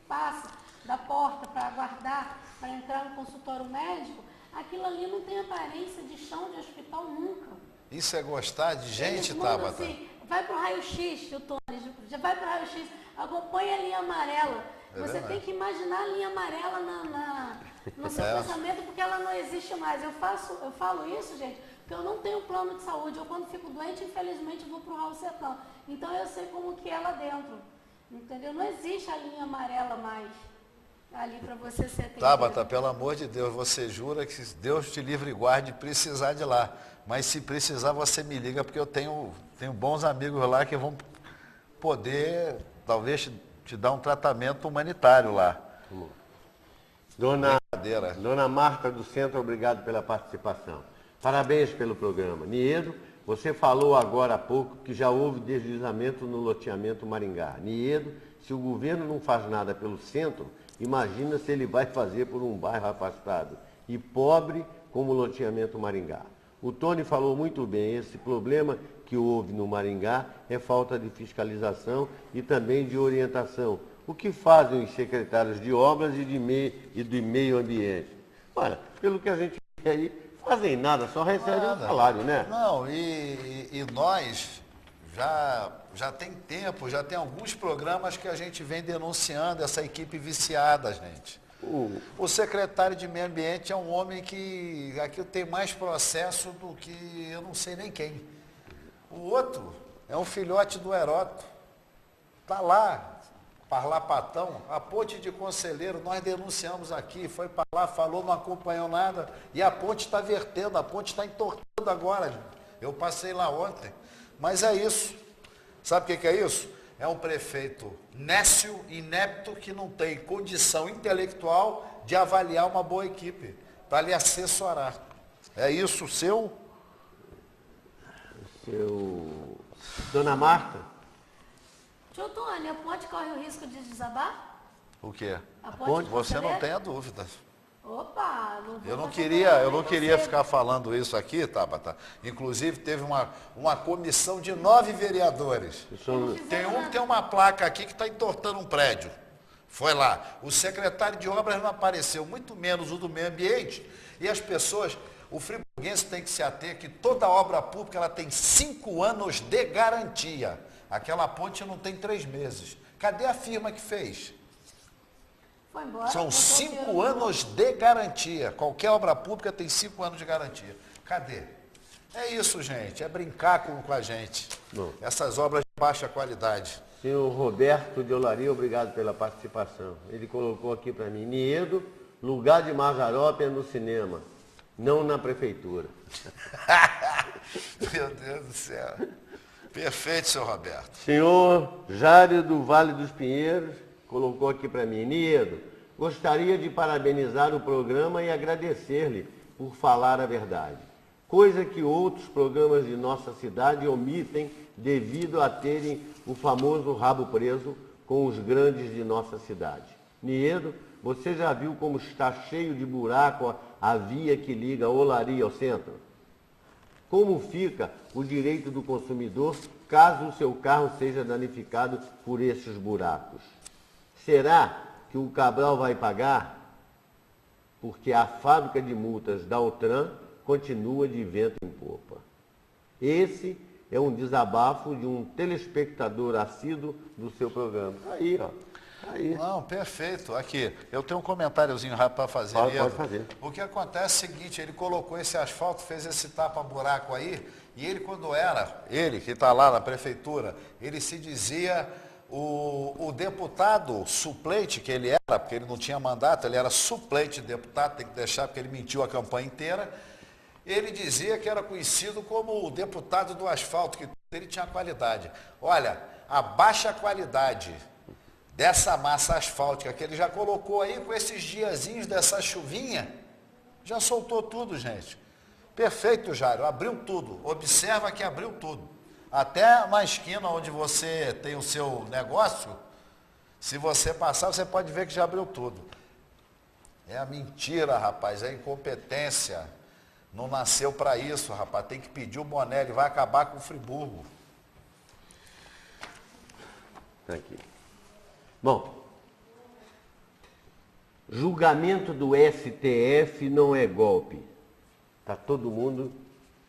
passa da porta para aguardar, para entrar no consultório médico, aquilo ali não tem aparência de chão de hospital nunca. Isso é gostar de gente, Tabata? Assim, vai para o raio-x, o Tony, já vai para o raio-x, acompanha a linha amarela. Você tem que imaginar a linha amarela no seu pensamento, porque ela não existe mais. Eu falo isso, gente, porque eu não tenho plano de saúde. Eu, quando fico doente, infelizmente, vou para o Raul Sertã. Então, eu sei como que é lá dentro. Entendeu? Não existe a linha amarela mais ali para você ser atendido. Tabata, pelo amor de Deus, você jura que Deus te livre e guarde precisar de lá. Mas se precisar, você me liga, porque eu tenho bons amigos lá que vão poder, talvez, te dar um tratamento humanitário lá. Dona Marta do Centro, obrigado pela participação. Parabéns pelo programa. Niedo, você falou agora há pouco que já houve deslizamento no loteamento Maringá. Niedo, se o governo não faz nada pelo centro, imagina se ele vai fazer por um bairro afastado e pobre como o loteamento Maringá. O Tony falou muito bem, esse problema que houve no Maringá é falta de fiscalização e também de orientação. O que fazem os secretários de obras e de meio ambiente? Olha, pelo que a gente vê aí, fazem nada, só recebem um salário, né? Não, e nós já tem tempo, já tem alguns programas que a gente vem denunciando essa equipe viciada, gente. O secretário de meio ambiente é um homem que aqui tem mais processo do que eu não sei nem quem. O outro é um filhote do Heródoto. Está lá, parlapatão, a ponte de Conselheiro, nós denunciamos aqui, foi para lá, falou, não acompanhou nada, e a ponte está vertendo, a ponte está entortando agora. Eu passei lá ontem, mas é isso. Sabe o que é isso? É um prefeito nécio, inepto, que não tem condição intelectual de avaliar uma boa equipe, para lhe assessorar. É isso, Dona Marta? Tio Tony, a ponte corre o risco de desabar? O quê? A ponte Você não tenha dúvida. Opa, eu não queria ficar falando isso aqui, Tabata. Inclusive, teve uma comissão de 9 vereadores. Tem uma placa aqui que está entortando um prédio. Foi lá. O secretário de obras não apareceu, muito menos o do meio ambiente. E as pessoas, o friburguense tem que se ater que toda obra pública ela tem 5 anos de garantia. Aquela ponte não tem 3 meses. Cadê a firma que fez? Foi embora. São 5 anos de garantia. Qualquer obra pública tem 5 anos de garantia. Cadê? É isso, gente. É brincar com a gente. essas obras de baixa qualidade. Senhor Roberto de Olaria, obrigado pela participação. Ele colocou aqui para mim, Niedo, lugar de Mazzaropi é no cinema, não na prefeitura. Meu Deus do céu. Perfeito, senhor Roberto. Senhor Jário do Vale dos Pinheiros colocou aqui para mim, Niedo, gostaria de parabenizar o programa e agradecer-lhe por falar a verdade, coisa que outros programas de nossa cidade omitem devido a terem o famoso rabo preso com os grandes de nossa cidade. Niedo, você já viu como está cheio de buraco a via que liga Olaria ao centro? Como fica o direito do consumidor caso o seu carro seja danificado por esses buracos? Será que o Cabral vai pagar? Porque a fábrica de multas da Altran continua de vento em popa. Esse é um desabafo de um telespectador assíduo do seu programa. Aí, ó. Aí. Não, perfeito. Aqui, eu tenho um comentáriozinho rápido para fazer. Pode fazer. O que acontece é o seguinte, ele colocou esse asfalto, fez esse tapa-buraco aí, e ele quando era, ele que está lá na prefeitura, ele se dizia o deputado suplente que ele era, porque ele não tinha mandato, ele era suplente de deputado, tem que deixar porque ele mentiu a campanha inteira. Ele dizia que era conhecido como o deputado do asfalto, que ele tinha qualidade. Olha, a baixa qualidade dessa massa asfáltica que ele já colocou aí com esses diazinhos dessa chuvinha, já soltou tudo, gente. Perfeito, Jário, abriu tudo. Observa que abriu tudo. Até na esquina onde você tem o seu negócio, se você passar, você pode ver que já abriu tudo. É a mentira, rapaz, é a incompetência. Não nasceu para isso, rapaz. Tem que pedir o boné, ele vai acabar com o Friburgo. Tá aqui. Bom, julgamento do STF não é golpe. Está todo mundo,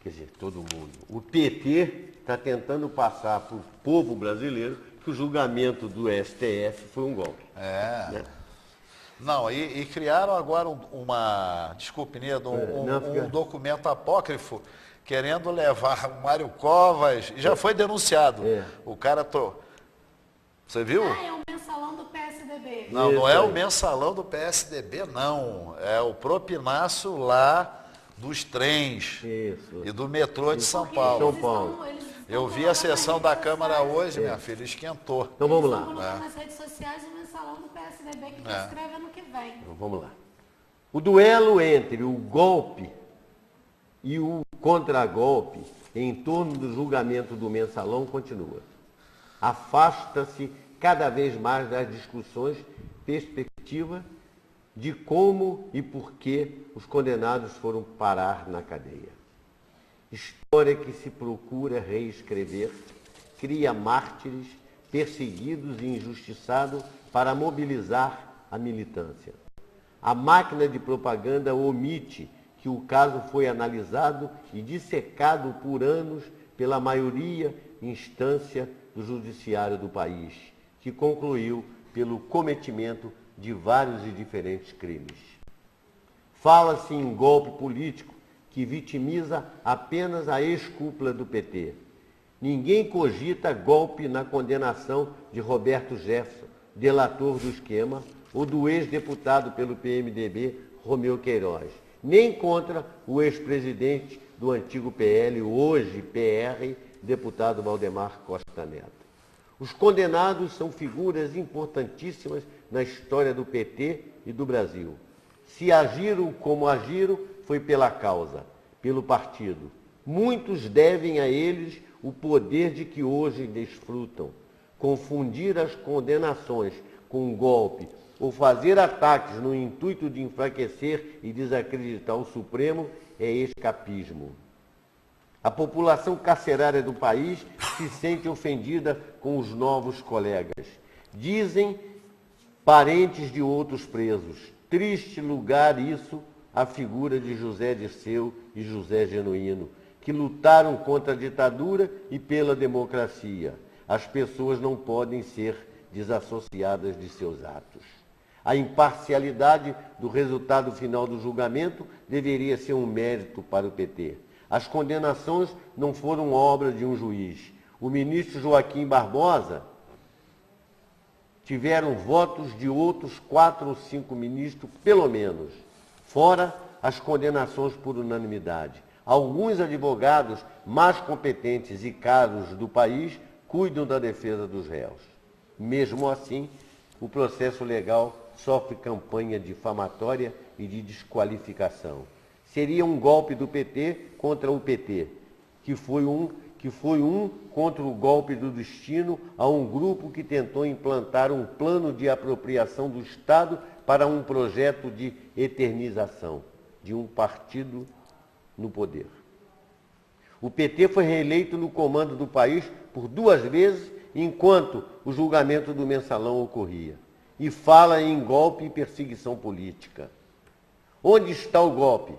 quer dizer, todo mundo. O PT está tentando passar para o povo brasileiro que o julgamento do STF foi um golpe. É. Né? Não, e criaram agora desculpe, Niedo, um documento apócrifo querendo levar o Mário Covas, e já foi denunciado. O cara Você viu? É o mensalão do PSDB. Não, Isso não é aí. o mensalão do PSDB, não. É o propinaço lá dos trens Isso. e do metrô de São Porque Paulo. São Paulo. eles estão Eu vi a colocando sessão nas da redes Câmara sociais. hoje, minha filha, esquentou. Então vamos Eles lá. estão colocando nas redes sociais o mensalão do PSDB que prescreve ano que vem. Então vamos lá. O duelo entre o golpe e o contragolpe em torno do julgamento do mensalão continua. Afasta-se cada vez mais das discussões perspectiva de como e por que os condenados foram parar na cadeia. História que se procura reescrever, cria mártires, perseguidos e injustiçados para mobilizar a militância. A máquina de propaganda omite que o caso foi analisado e dissecado por anos pela maioria instância do judiciário do país, que concluiu pelo cometimento de vários e diferentes crimes. Fala-se em golpe político que vitimiza apenas a ex-cúpula do PT. Ninguém cogita golpe na condenação de Roberto Jefferson, delator do esquema, ou do ex-deputado pelo PMDB, Romeu Queiroz, nem contra o ex-presidente do antigo PL, hoje PR, deputado Valdemar Costa Neto. Os condenados são figuras importantíssimas na história do PT e do Brasil. Se agiram como agiram, foi pela causa, pelo partido. Muitos devem a eles o poder de que hoje desfrutam. Confundir as condenações com um golpe ou fazer ataques no intuito de enfraquecer e desacreditar o Supremo é escapismo. A população carcerária do país se sente ofendida com os novos colegas. Dizem parentes de outros presos. Triste lugar isso, a figura de José Dirceu e José Genuíno, que lutaram contra a ditadura e pela democracia. As pessoas não podem ser desassociadas de seus atos. A imparcialidade do resultado final do julgamento deveria ser um mérito para o PT. As condenações não foram obra de um juiz. o ministro Joaquim Barbosa, tiveram votos de outros 4 ou 5 ministros, pelo menos, fora as condenações por unanimidade. Alguns advogados mais competentes e caros do país cuidam da defesa dos réus. Mesmo assim, o processo legal sofre campanha difamatória e de desqualificação. Seria um golpe do PT contra o PT, que foi um contra o golpe do destino a um grupo que tentou implantar um plano de apropriação do Estado para um projeto de eternização de um partido no poder. O PT foi reeleito no comando do país por 2 vezes, enquanto o julgamento do Mensalão ocorria. E fala em golpe e perseguição política. Onde está o golpe?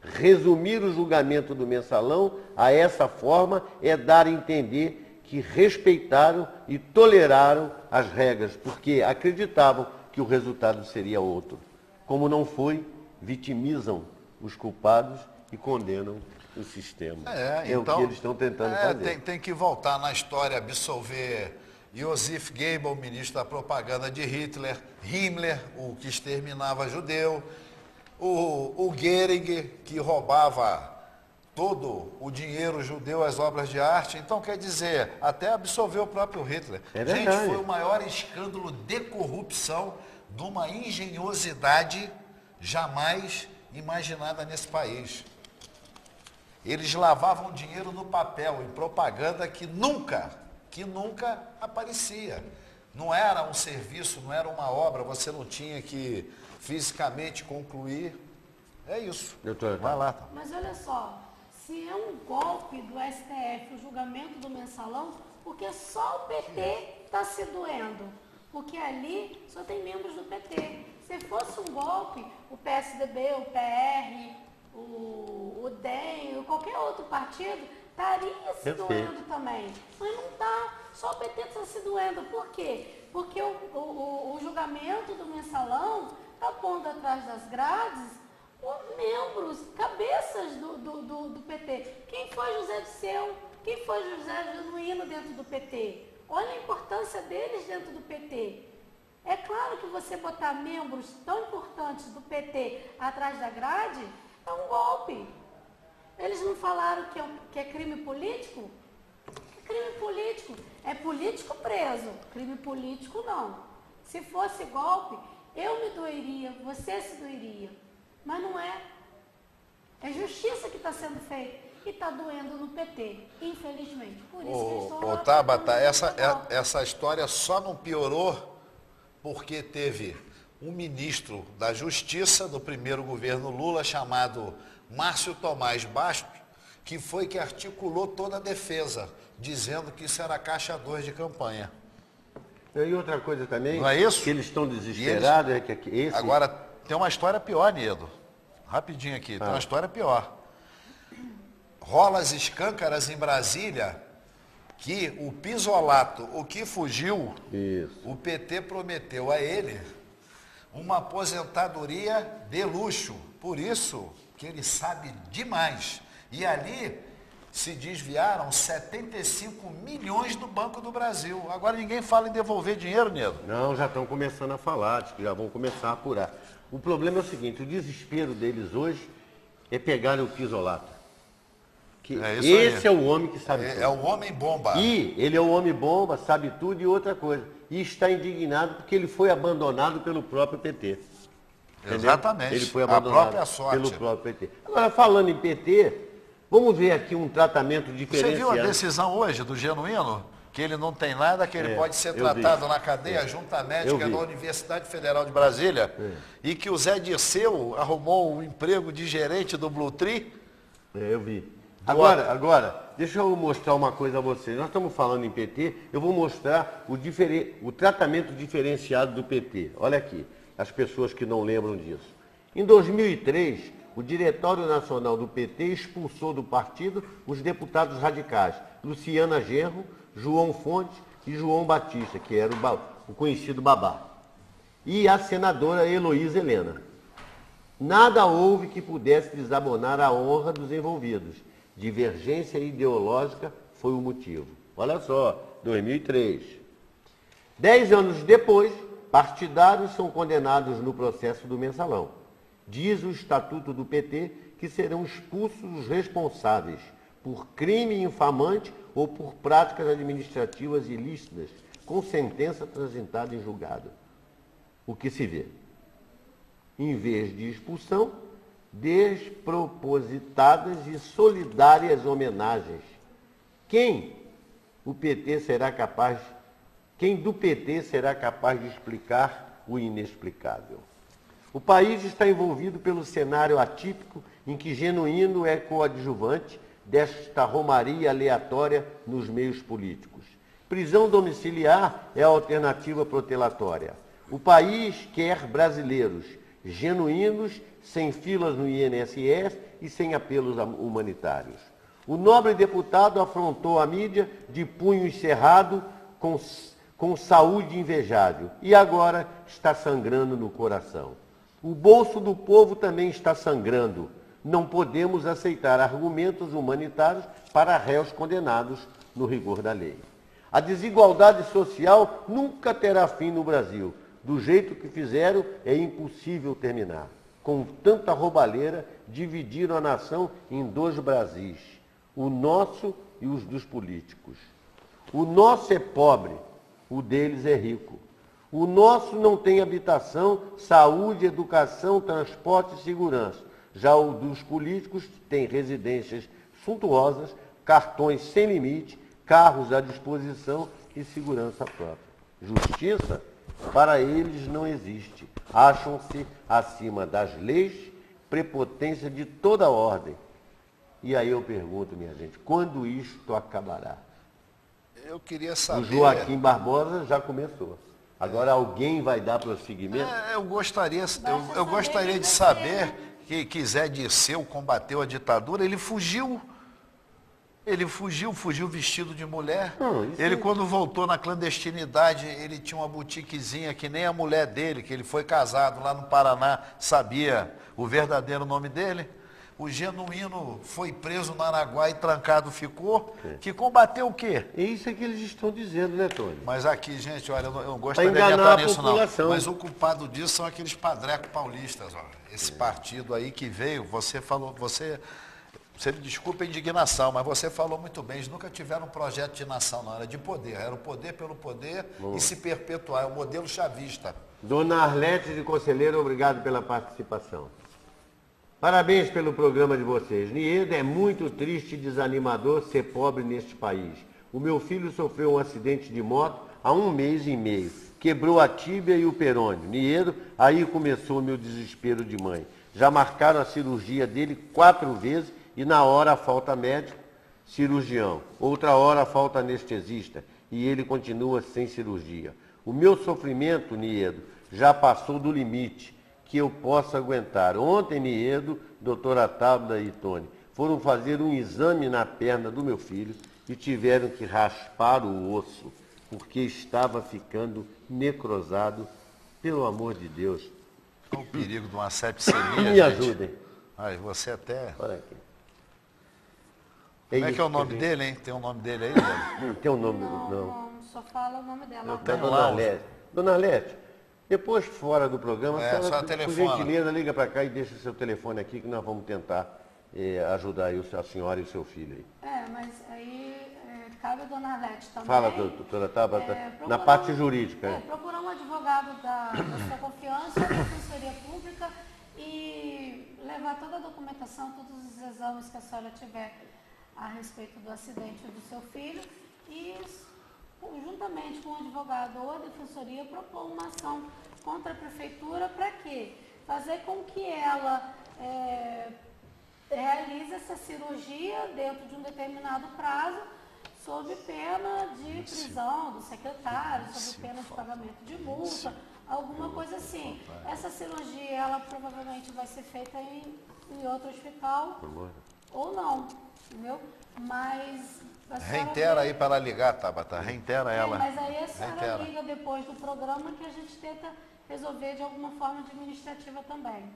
Resumir o julgamento do Mensalão a essa forma é dar a entender que respeitaram e toleraram as regras, porque acreditavam que o resultado seria outro. Como não foi, vitimizam os culpados e condenam o sistema. Então, o que eles estão tentando fazer. Tem que voltar na história, absolver Joseph Goebbels, ministro da propaganda de Hitler, Himmler, o que exterminava judeu, o Goering, que roubava todo o dinheiro judeu às obras de arte. Então, quer dizer, até absolveu o próprio Hitler. Gente, foi o maior escândalo de corrupção, de uma engenhosidade jamais imaginada nesse país. Eles lavavam dinheiro no papel, em propaganda que nunca aparecia. Não era um serviço, não era uma obra, você não tinha que fisicamente concluir. É isso. Doutor, vai lá. Mas olha só, se é um golpe do STF, o julgamento do Mensalão, porque só o PT está se doendo. Porque ali só tem membros do PT. Se fosse um golpe, o PSDB, o PR, o DEM, qualquer outro partido, estaria se doendo também. Mas não está, só o PT está se doendo. Por quê? Porque o julgamento do Mensalão está pondo atrás das grades os membros, cabeças do PT. Quem foi José Disseu? Quem foi José Genuíno dentro do PT? Olha a importância deles dentro do PT. É claro que você botar membros tão importantes do PT atrás da grade é um golpe. Eles não falaram que é crime político? É crime político. É político preso. Crime político não. Se fosse golpe, eu me doeria, você se doeria. Mas não é. É justiça que está sendo feita. E está doendo no PT, infelizmente. Por isso que eles estão Tabata, essa história só não piorou porque teve um ministro da Justiça do primeiro governo Lula, chamado Márcio Tomás Bastos, que foi que articulou toda a defesa, dizendo que isso era caixa 2 de campanha. E outra coisa também, não é isso? Que eles estão desesperados, é que esse... Agora, tem uma história pior, Nedo. Rapidinho aqui, tem uma história pior. Rola as escâncaras em Brasília que o Pisolato, o que fugiu, o PT prometeu a ele uma aposentadoria de luxo. Por isso que ele sabe demais. E ali se desviaram 75 milhões do Banco do Brasil. Agora ninguém fala em devolver dinheiro, Nedo. Não, já estão começando a falar, diz que já vão começar a apurar. O problema é o seguinte, o desespero deles hoje é pegarem o Pisolato. Esse é o homem que sabe tudo. É o homem bomba. E ele é o homem bomba, sabe tudo e outra coisa. E está indignado porque ele foi abandonado pelo próprio PT. Entendeu? Exatamente. Ele foi abandonado pelo próprio PT. Agora, falando em PT, vamos ver aqui um tratamento diferenciado. Você viu a decisão hoje do Genuíno? Que ele não tem nada, que ele pode ser tratado na cadeia junta médica da Universidade Federal de Brasília. E que o Zé Dirceu arrumou um emprego de gerente do Blue Tree. Eu vi. Agora, deixa eu mostrar uma coisa a vocês. Nós estamos falando em PT, eu vou mostrar o tratamento diferenciado do PT. Olha aqui, as pessoas que não lembram disso. Em 2003, o Diretório Nacional do PT expulsou do partido os deputados radicais Luciana Genro, João Fontes e João Batista, que era o conhecido Babá, e a senadora Heloísa Helena. Nada houve que pudesse desabonar a honra dos envolvidos. Divergência ideológica foi o motivo. Olha só, 2003. 10 anos depois, partidários são condenados no processo do Mensalão. Diz o Estatuto do PT que serão expulsos os responsáveis por crime infamante ou por práticas administrativas ilícitas, com sentença transitada em julgado. O que se vê? Em vez de expulsão, despropositadas e solidárias homenagens. Quem do PT será capaz de explicar o inexplicável? O país está envolvido pelo cenário atípico em que Genuíno é coadjuvante desta romaria aleatória nos meios políticos. Prisão domiciliar é a alternativa protelatória. O país quer brasileiros genuínos, sem filas no INSS e sem apelos humanitários. O nobre deputado afrontou a mídia de punho cerrado com saúde invejável e agora está sangrando no coração. O bolso do povo também está sangrando. Não podemos aceitar argumentos humanitários para réus condenados no rigor da lei. A desigualdade social nunca terá fim no Brasil. Do jeito que fizeram, é impossível terminar. Com tanta roubalheira, dividiram a nação em dois Brasis, o nosso e os dos políticos. O nosso é pobre, o deles é rico. O nosso não tem habitação, saúde, educação, transporte e segurança. Já o dos políticos tem residências suntuosas, cartões sem limite, carros à disposição e segurança própria. Justiça, para eles, não existe. Acham-se acima das leis, prepotência de toda ordem. E aí eu pergunto, minha gente, quando isto acabará? Eu queria saber... O Joaquim Barbosa já começou. Agora alguém vai dar prosseguimento? Eu gostaria de saber que Zé Dirceu combateu a ditadura, ele fugiu. Ele fugiu vestido de mulher. Ele, quando voltou na clandestinidade, ele tinha uma boutiquezinha que nem a mulher dele, que ele foi casado lá no Paraná, sabia o verdadeiro nome dele. O Genuíno foi preso no Araguá e trancado ficou, que combateu o quê? É isso que eles estão dizendo, né, Tony? Mas aqui, gente, olha, eu não gostaria de entrar nisso, não. Mas o culpado disso são aqueles padrecos paulistas, ó. Esse partido aí que veio, você me desculpa a indignação, mas você falou muito bem, eles nunca tiveram um projeto de nação, não, era de poder, era o poder pelo poder e se perpetuar, é o modelo chavista. Dona Arlete de Conselheiro, obrigado pela participação. Parabéns pelo programa de vocês. Niedo, é muito triste e desanimador ser pobre neste país. O meu filho sofreu um acidente de moto há 1 mês e meio, quebrou a tíbia e o perônio. Niedo, aí começou o meu desespero de mãe. Já marcaram a cirurgia dele 4 vezes, e na hora falta médico, cirurgião. Outra hora falta anestesista e ele continua sem cirurgia. O meu sofrimento, Niedo, já passou do limite que eu possa aguentar. Ontem, Niedo, doutora Tábula e Tony foram fazer um exame na perna do meu filho e tiveram que raspar o osso porque estava ficando necrosado. Pelo amor de Deus. Qual o perigo de uma sepsemia, Me ajudem. Ai, você até... Olha aqui. Como é que é o nome dele, hein? Tem o nome dele aí, Dona? Não tem o nome, Não, só fala o nome dela. Eu tenho Dona lá. Arlete. Dona Arlete, depois fora do programa, a senhora, por gentileza, liga para cá e deixa seu telefone aqui que nós vamos tentar ajudar aí a senhora e o seu filho aí. Mas aí cabe a Dona Arlete também. Fala, doutora Tabata, na parte jurídica. Procurar um advogado da sua confiança, da Defensoria Pública e levar toda a documentação, todos os exames que a senhora tiver a respeito do acidente do seu filho e, juntamente com o advogado ou a defensoria, propor uma ação contra a prefeitura para quê? Fazer com que ela realize essa cirurgia dentro de um determinado prazo, sob pena de prisão do secretário, sob pena de pagamento de multa, alguma coisa assim. Essa cirurgia, ela provavelmente vai ser feita em outro hospital ou não, entendeu? Mas... Reitera aí para ela ligar, Tabata, reitera ela. Mas aí a senhora liga depois do programa, que a gente tenta resolver de alguma forma administrativa também.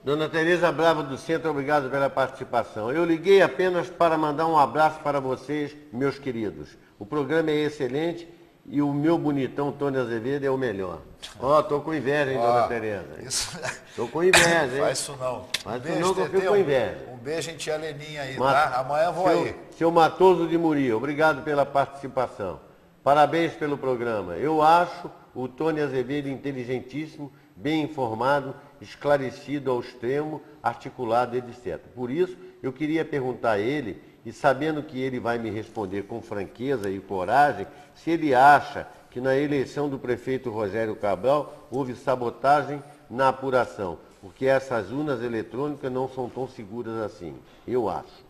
10 Dona Tereza Brava do Centro, obrigado pela participação. Eu liguei apenas para mandar um abraço para vocês, meus queridos. O programa é excelente e o meu bonitão Tony Azevedo é o melhor. Ó, tô com inveja, hein, Dona Tereza? Isso... Tô com inveja, hein? Faz isso não. Faz isso não, que eu fico com inveja. Um beijo em tia Leninha aí, tá? Amanhã eu vou aí. Seu Matoso de Muria, obrigado pela participação. Parabéns pelo programa. Eu acho o Tony Azevedo inteligentíssimo, bem informado, esclarecido ao extremo, articulado, etc. Por isso, eu queria perguntar a ele, e sabendo que ele vai me responder com franqueza e coragem, se ele acha que na eleição do prefeito Rogério Cabral houve sabotagem na apuração, porque essas urnas eletrônicas não são tão seguras assim. Eu acho.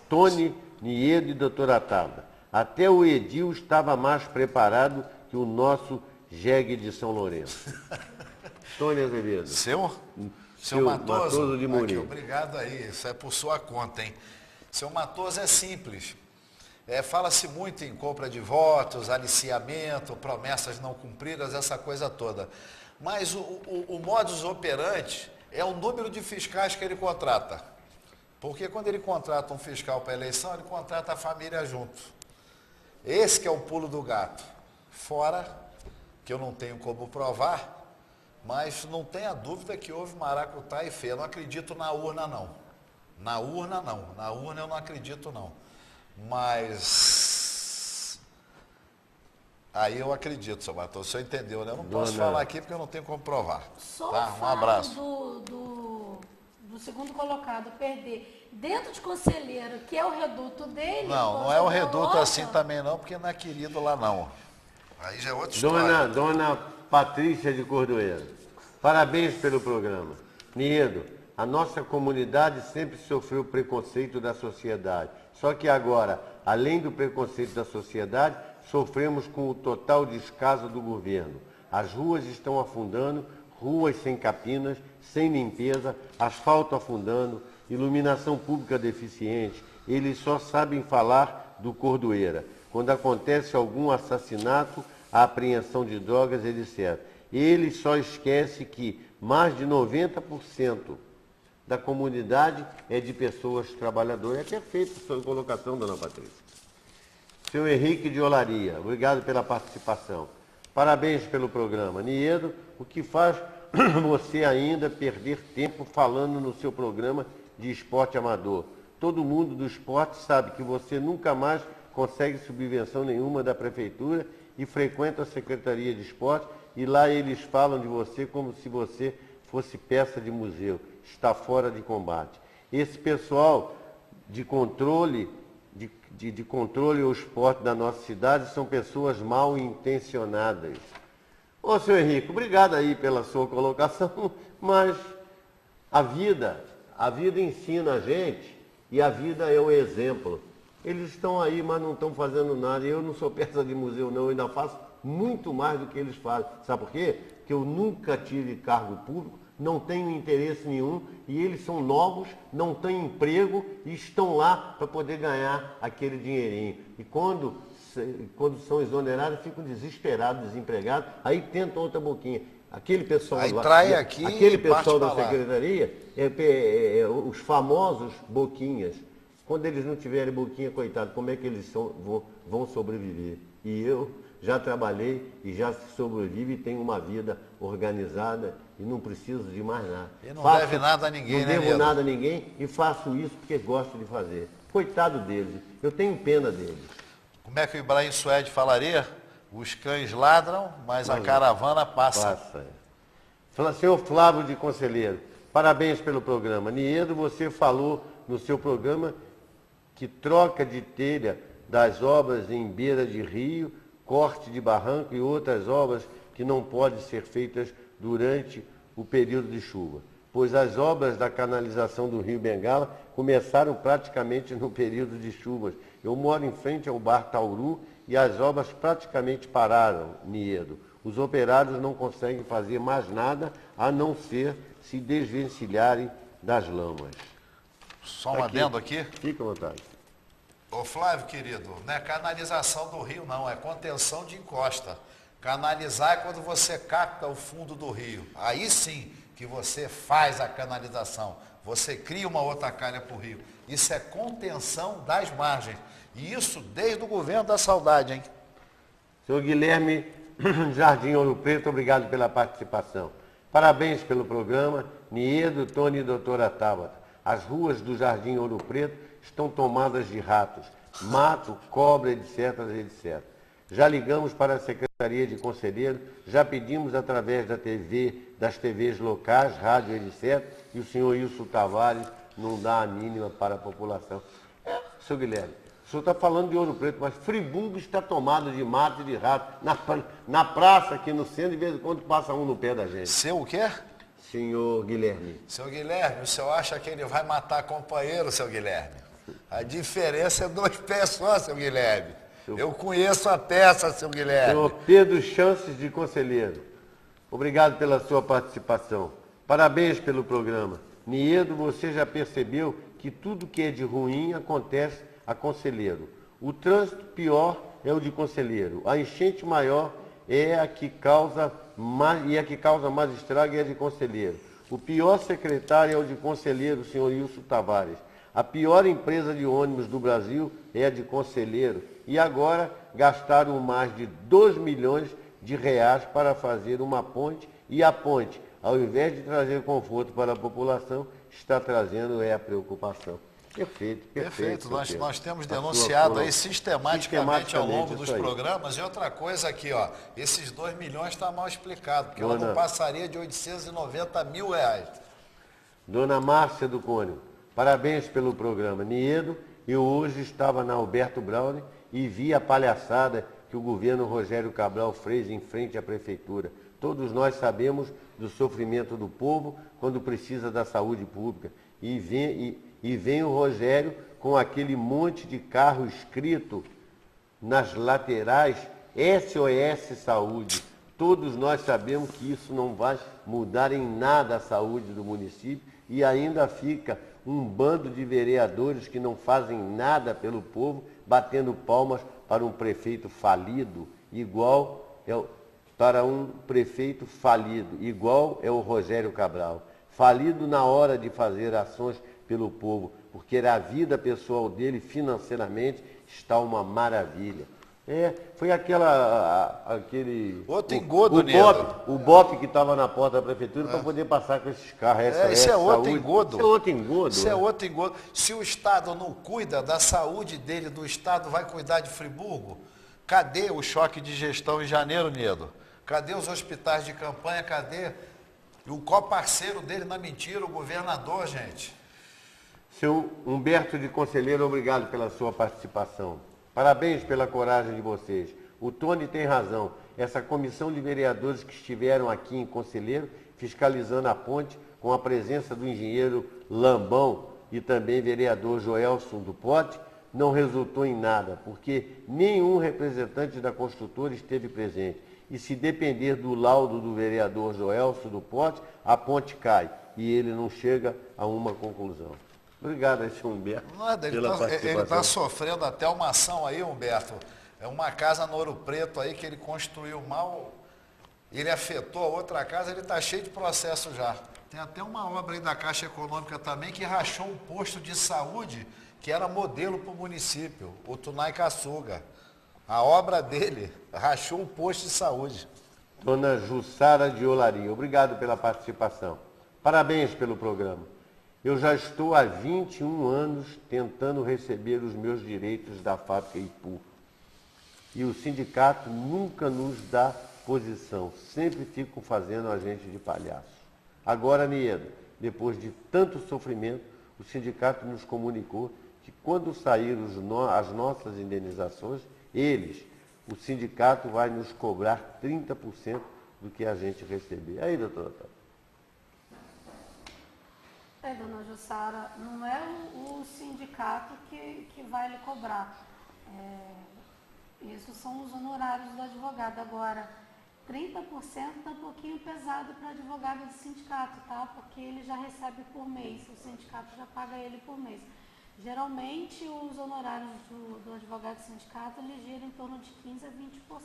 Tony, Niedo e doutora Tabla. Até o Edil estava mais preparado que o nosso jegue de São Lourenço. Tony Azevedo. Seu Matoso de Murim. Obrigado aí, isso é por sua conta, hein? Seu Matoso é simples. Fala-se muito em compra de votos, aliciamento, promessas não cumpridas, essa coisa toda. Mas o modus operandi é o número de fiscais que ele contrata. Porque quando ele contrata um fiscal para a eleição, ele contrata a família junto. Esse que é o pulo do gato. Fora que eu não tenho como provar, mas não tenha dúvida que houve maracutaia e feia. Eu não acredito na urna, não. Na urna, não. Na urna eu não acredito, não. Mas aí eu acredito, seu Matoso. O senhor entendeu, né? Eu não posso falar aqui porque eu não tenho como provar. Só tá? o Um abraço. Do segundo colocado perder dentro de Conselheiro, que é o reduto dele. Não é o reduto assim também não, porque não é querido lá não. Aí já é outra história. Dona Patrícia de Cordoeiro, parabéns pelo programa. Niedo, a nossa comunidade sempre sofreu preconceito da sociedade. Só que agora, além do preconceito da sociedade, sofremos com o total descaso do governo. As ruas estão afundando, ruas sem capinas, sem limpeza, asfalto afundando, iluminação pública deficiente. Eles só sabem falar do Cordoeira. Quando acontece algum assassinato, a apreensão de drogas, etc. Eles só esquecem que mais de 90% da comunidade é de pessoas trabalhadoras. É perfeita a sua colocação, dona Patrícia. Seu Henrique de Olaria, obrigado pela participação. Parabéns pelo programa. Niedo, o que faz você ainda perder tempo falando no seu programa de esporte amador? Todo mundo do esporte sabe que você nunca mais consegue subvenção nenhuma da prefeitura e frequenta a Secretaria de Esporte e lá eles falam de você como se você fosse peça de museu. Está fora de combate. Esse pessoal de controle ao esporte da nossa cidade são pessoas mal intencionadas. Ô, senhor Henrique, obrigado aí pela sua colocação, mas a vida ensina a gente e a vida é o exemplo. Eles estão aí, mas não estão fazendo nada. Eu não sou peça de museu, não. Eu ainda faço muito mais do que eles fazem. Sabe por quê? Porque eu nunca tive cargo público, não tenho interesse nenhum e eles são novos, não têm emprego e estão lá para poder ganhar aquele dinheirinho. E quando são exonerados, ficam desesperados, desempregados, aí tentam outra boquinha. Aquele pessoal aí lá, trai aqui aquele pessoal da secretaria, os famosos boquinhas. Quando eles não tiverem boquinha, coitado, como é que eles vão sobreviver? E eu já trabalhei e já sobrevivo e tenho uma vida organizada e não preciso de mais nada. E não deve nada a ninguém, não né, devo Niedo? nada a ninguém e faço isso porque gosto de fazer. Coitado deles, eu tenho pena deles. Como é que o Ibrahim Suede falaria? Os cães ladram, mas a caravana passa. Senhor Flávio de Conselheiro, parabéns pelo programa. Niedo, você falou no seu programa que troca de telha das obras em beira de rio, corte de barranco e outras obras que não podem ser feitas durante o período de chuva, pois as obras da canalização do Rio Bengala começaram praticamente no período de chuvas. Eu moro em frente ao Bar Tauru e as obras praticamente pararam, Niedo. Os operários não conseguem fazer mais nada a não ser se desvencilharem das lamas. Só um adendo aqui. Fica à vontade. Ô Flávio, querido, não é canalização do rio, não, é contenção de encosta. Canalizar é quando você capta o fundo do rio. Aí sim que que você faz a canalização, você cria uma outra calha para o rio. Isso é contenção das margens. E isso desde o governo da saudade, hein? Senhor Guilherme Jardim Ouro Preto, obrigado pela participação. Parabéns pelo programa, Niedo, Tony e doutora Tabata. As ruas do Jardim Ouro Preto estão tomadas de ratos, mato, cobra, etc, etc. Já ligamos para a Secretaria de Conselheiro, já pedimos através da TV, das TVs locais, rádio, etc, e o senhor Wilson Tavares não dá a mínima para a população. Senhor Guilherme, o senhor está falando de Ouro Preto, mas Friburgo está tomado de mato e de rato. Na praça, aqui no centro, de vez em quando passa um no pé da gente. Seu o quê? Senhor Guilherme. Seu Guilherme, o senhor acha que ele vai matar companheiro, seu Guilherme? A diferença é 2 pés só, seu Guilherme. Eu conheço a peça, seu Guilherme. Senhor Pedro Chances de Conselheiro, obrigado pela sua participação. Parabéns pelo programa. Niedo, você já percebeu que tudo que é de ruim acontece a Conselheiro. O trânsito pior é o de Conselheiro. A enchente maior é a que causa mais estrago é a de Conselheiro. O pior secretário é o de Conselheiro, senhor Wilson Tavares. A pior empresa de ônibus do Brasil é a de Conselheiro. E agora gastaram mais de 2 milhões de reais para fazer uma ponte. E a ponte, ao invés de trazer conforto para a população, está trazendo a preocupação. Perfeito, perfeito. Nós temos denunciado aí sistematicamente ao longo dos programas. E outra coisa aqui, ó, esses 2 milhões está mal explicado, porque ela não passaria de 890 mil reais. Dona Márcia do Cônigo, parabéns pelo programa. Niedo, eu hoje estava na Alberto Braune e vi a palhaçada que o governo Rogério Cabral fez em frente à prefeitura. Todos nós sabemos do sofrimento do povo quando precisa da saúde pública. E vem o Rogério com aquele monte de carro escrito nas laterais, SOS Saúde. Todos nós sabemos que isso não vai mudar em nada a saúde do município e ainda fica um bando de vereadores que não fazem nada pelo povo, batendo palmas para um prefeito falido, igual é o Rogério Cabral. Falido na hora de fazer ações pelo povo, porque a vida pessoal dele financeiramente está uma maravilha. Foi aquele... Outro engodo, o BOP que estava na porta da prefeitura para poder passar com esses carros. Isso é outro engodo. Isso é outro engodo. Isso é outro engodo. Se o Estado não cuida da saúde dele, do Estado vai cuidar de Friburgo? Cadê o choque de gestão em janeiro, Niedo? Cadê os hospitais de campanha? Cadê o co-parceiro dele na mentira, o governador, gente? Seu Humberto de Conselheiro, obrigado pela sua participação. Parabéns pela coragem de vocês. O Tony tem razão. Essa comissão de vereadores que estiveram aqui em Conselheiro, fiscalizando a ponte, com a presença do engenheiro Lambão e também vereador Joelson do Pote, não resultou em nada, porque nenhum representante da construtora esteve presente. E se depender do laudo do vereador Joelson do Pote, a ponte cai e ele não chega a uma conclusão. Obrigado, Humberto. Ele está sofrendo até uma ação aí, Humberto. É uma casa no Ouro Preto aí que ele construiu mal, ele afetou a outra casa, ele está cheio de processo já. Tem até uma obra aí da Caixa Econômica também que rachou um posto de saúde que era modelo para o município, o Tunai Caçuga. A obra dele rachou um posto de saúde. Dona Jussara de Olaria, obrigado pela participação. Parabéns pelo programa. Eu já estou há 21 anos tentando receber os meus direitos da fábrica Ipu. E o sindicato nunca nos dá posição, sempre ficam fazendo a gente de palhaço. Agora, Niedo, depois de tanto sofrimento, o sindicato nos comunicou que quando sair as nossas indenizações, o sindicato vai nos cobrar 30% do que a gente receber. Aí, doutora? Dona Jussara, não é o sindicato que vai lhe cobrar. Isso são os honorários do advogado. Agora, 30% está um pouquinho pesado para advogado de sindicato, tá? Porque ele já recebe por mês, o sindicato já paga ele por mês. Geralmente, os honorários do advogado de sindicato, ele gira em torno de 15% a 20%.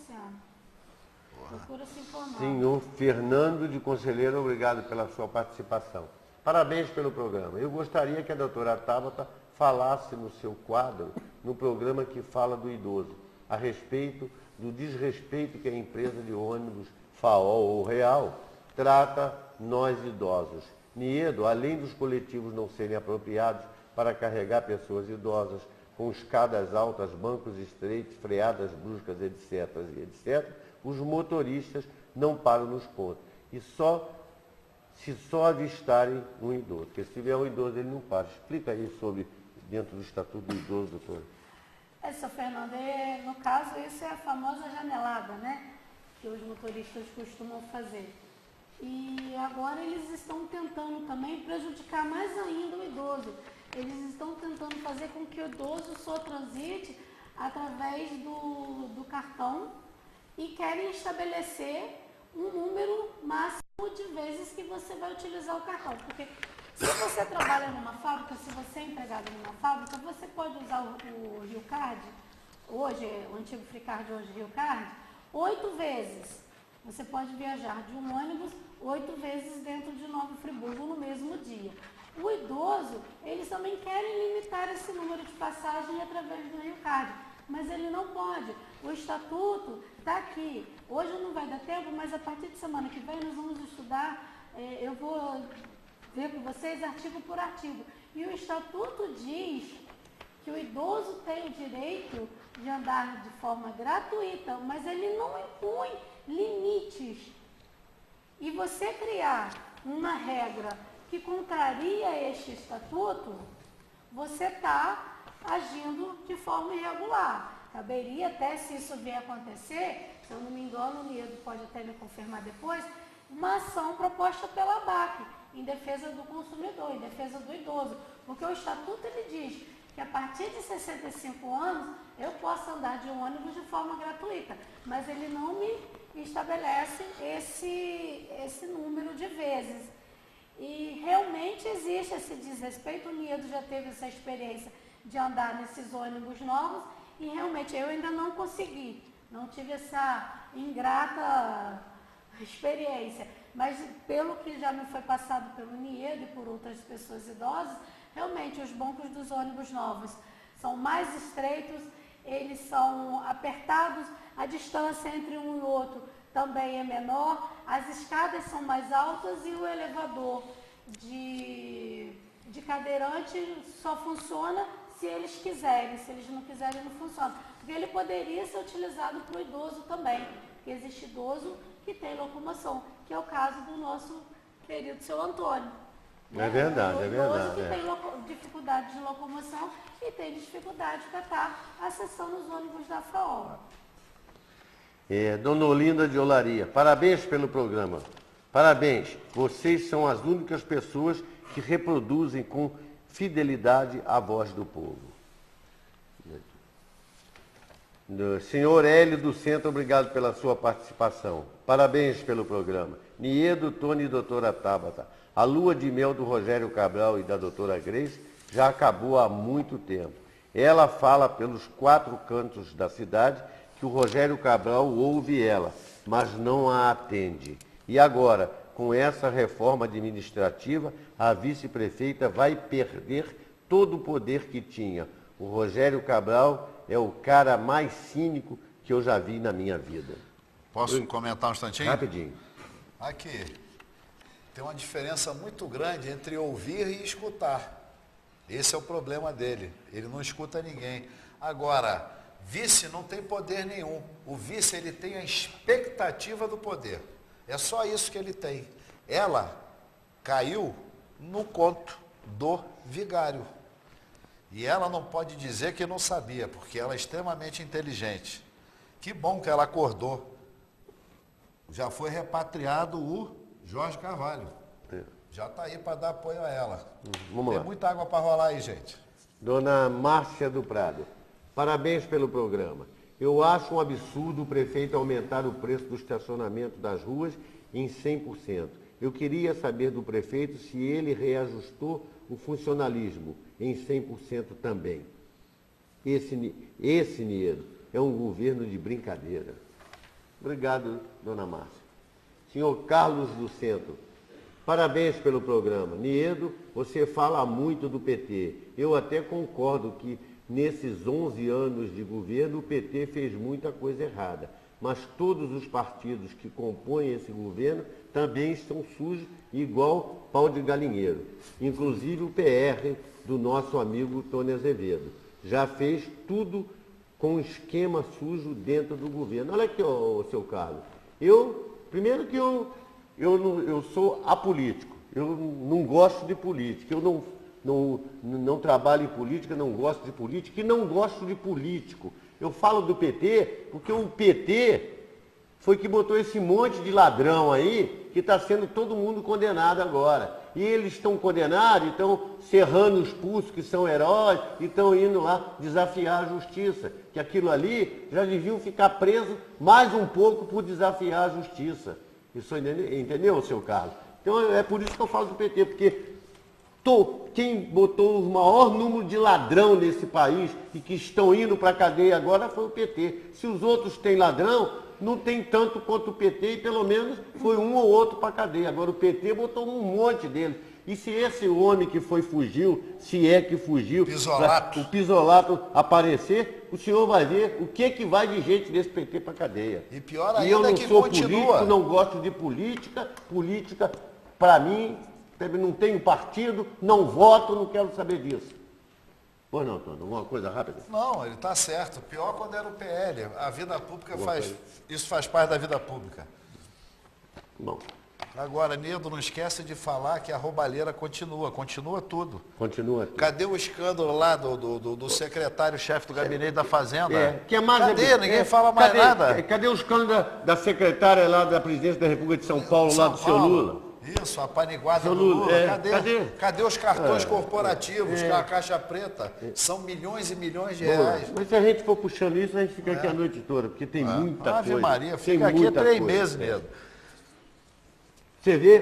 Procura se informar. Senhor Fernando de Conselheiro, obrigado pela sua participação. Parabéns pelo programa. Eu gostaria que a doutora Tabata falasse no seu quadro, no programa que fala do idoso, a respeito do desrespeito que a empresa de ônibus FAOL ou Real trata nós idosos. Niedo, além dos coletivos não serem apropriados para carregar pessoas idosas, com escadas altas, bancos estreitos, freadas bruscas, etc., etc., os motoristas não param nos pontos. E se só avistarem um idoso. Porque se tiver um idoso, ele não para. Explica aí sobre, dentro do Estatuto do Idoso, doutor. Seu Fernando, no caso, isso é a famosa janelada, né? Que os motoristas costumam fazer. E agora eles estão tentando também prejudicar mais ainda o idoso. Eles estão tentando fazer com que o idoso só transite através do cartão e querem estabelecer um número máximo de vezes que você vai utilizar o cartão. Porque se você trabalha numa fábrica, se você é empregado numa fábrica, você pode usar o Rio Card, hoje, o antigo Fricard, hoje Rio Card, 8 vezes. Você pode viajar de um ônibus 8 vezes dentro de Nova Friburgo no mesmo dia. O idoso, eles também querem limitar esse número de passagem através do Rio Card, mas ele não pode. O estatuto está aqui. Hoje não vai dar tempo, mas a partir de semana que vem nós vamos estudar, eu vou ver com vocês artigo por artigo. E o estatuto diz que o idoso tem o direito de andar de forma gratuita, mas ele não impõe limites. E você criar uma regra que contraria este estatuto, você está agindo de forma irregular. Caberia até, se isso vier acontecer, se eu não me engano, o Niedo pode até me confirmar depois, uma ação proposta pela ABAC, em defesa do consumidor, em defesa do idoso. Porque o estatuto ele diz que a partir de 65 anos eu posso andar de ônibus de forma gratuita, mas ele não me estabelece esse número de vezes. E realmente existe esse desrespeito. O Niedo já teve essa experiência de andar nesses ônibus novos e realmente eu ainda não consegui, não tive essa ingrata experiência, mas pelo que já me foi passado pelo Niedo e por outras pessoas idosas, realmente os bancos dos ônibus novos são mais estreitos, eles são apertados, a distância entre um e outro também é menor, as escadas são mais altas e o elevador de cadeirante só funciona se eles quiserem, se eles não quiserem não funciona. Porque ele poderia ser utilizado para o idoso também, porque existe idoso que tem locomoção, que é o caso do nosso querido seu Antônio. É verdade, é verdade. Que tem dificuldade de locomoção e tem dificuldade para estar acessando os ônibus da FAOL. Dona Olinda de Olaria, parabéns pelo programa. Parabéns, vocês são as únicas pessoas que reproduzem com fidelidade a voz do povo. Senhor Hélio do Centro, obrigado pela sua participação. Parabéns pelo programa. Niedo, Tony e doutora Tabata. A lua de mel do Rogério Cabral e da doutora Grace já acabou há muito tempo. Ela fala pelos 4 cantos da cidade que o Rogério Cabral ouve ela, mas não a atende. E agora, com essa reforma administrativa, a vice-prefeita vai perder todo o poder que tinha. O Rogério Cabral é o cara mais cínico que eu já vi na minha vida. Posso comentar um instantinho? Rapidinho. Aqui, tem uma diferença muito grande entre ouvir e escutar. Esse é o problema dele. Ele não escuta ninguém. Agora, vice não tem poder nenhum. O vice, ele tem a expectativa do poder. É só isso que ele tem. Ela caiu no conto do vigário. E ela não pode dizer que não sabia, porque ela é extremamente inteligente. Que bom que ela acordou. Já foi repatriado o Jorge Carvalho. Já está aí para dar apoio a ela. Vamos lá. Tem muita água para rolar aí, gente. Dona Márcia do Prado, parabéns pelo programa. Eu acho um absurdo o prefeito aumentar o preço do estacionamento das ruas em 100%. Eu queria saber do prefeito se ele reajustou o funcionalismo em 100% também. Esse Niedo é um governo de brincadeira. Obrigado, dona Márcia. Senhor Carlos do Centro, parabéns pelo programa. Niedo, você fala muito do PT. Eu até concordo que nesses 11 anos de governo o PT fez muita coisa errada. Mas todos os partidos que compõem esse governo também estão sujos, igual pau de galinheiro. Inclusive o PR do nosso amigo Tony Azevedo. Já fez tudo com esquema sujo dentro do governo. Olha aqui, seu Carlos. Primeiro que eu sou apolítico. Eu não gosto de política. Eu não trabalho em política, não gosto de política e não gosto de político. Eu falo do PT porque o PT foi que botou esse monte de ladrão aí que está sendo todo mundo condenado agora. E eles estão condenados, estão serrando os pulsos que são heróis e estão indo lá desafiar a justiça. Que aquilo ali já deviam ficar presos mais um pouco por desafiar a justiça. Isso entendeu, seu Carlos? Então é por isso que eu falo do PT, porque quem botou o maior número de ladrão nesse país e que estão indo para a cadeia agora foi o PT. Se os outros têm ladrão, não tem tanto quanto o PT e pelo menos foi um ou outro para a cadeia. Agora o PT botou um monte deles. E se esse homem que fugiu, se é que fugiu, o Pisolato aparecer, o senhor vai ver o que vai de gente desse PT para a cadeia. E pior ainda e eu não que sou continua. político, não gosto de política. Política, para mim, não tenho partido, não voto, não quero saber disso. Pois não, Antônio, alguma coisa rápida? Não, ele está certo. Pior quando era o PL. A vida pública isso faz parte da vida pública. Bom. Agora, Nedo, não esquece de falar que a roubalheira continua tudo. Continua tudo. Cadê o escândalo lá do secretário-chefe do gabinete da Fazenda? Que é mais cadê? Ninguém fala mais nada. Cadê o escândalo da secretária lá da presidência da República de São Paulo, lá do seu Lula? Isso, a paniguada do Lula. Cadê os cartões corporativos, a caixa preta? São milhões e milhões de reais. Mas se a gente for puxando isso, a gente fica aqui a noite toda, porque tem muita coisa. Ave Maria, fica aqui 3 meses mesmo. Você vê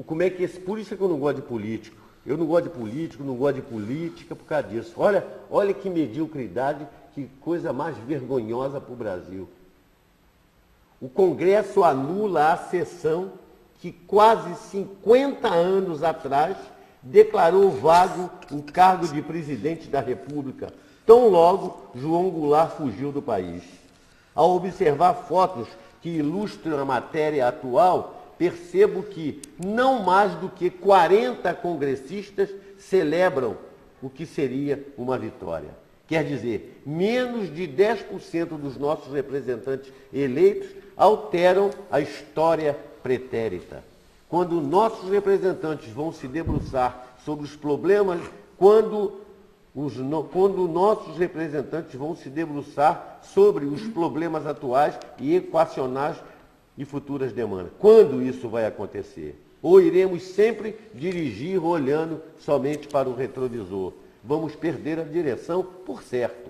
como é que por isso é que eu não gosto de político. Eu não gosto de político, não gosto de política por causa disso. Olha que mediocridade, que coisa mais vergonhosa para o Brasil. O Congresso anula a sessão que quase 50 anos atrás declarou vago o cargo de presidente da República, tão logo João Goulart fugiu do país. Ao observar fotos que ilustram a matéria atual, percebo que não mais do que 40 congressistas celebram o que seria uma vitória. Quer dizer, menos de 10% dos nossos representantes eleitos alteram a história pretérita. Quando nossos representantes vão se debruçar sobre os problemas, quando nossos representantes vão se debruçar sobre os problemas atuais e equacionar de futuras demandas. Quando isso vai acontecer? Ou iremos sempre dirigir olhando somente para o retrovisor? Vamos perder a direção, por certo.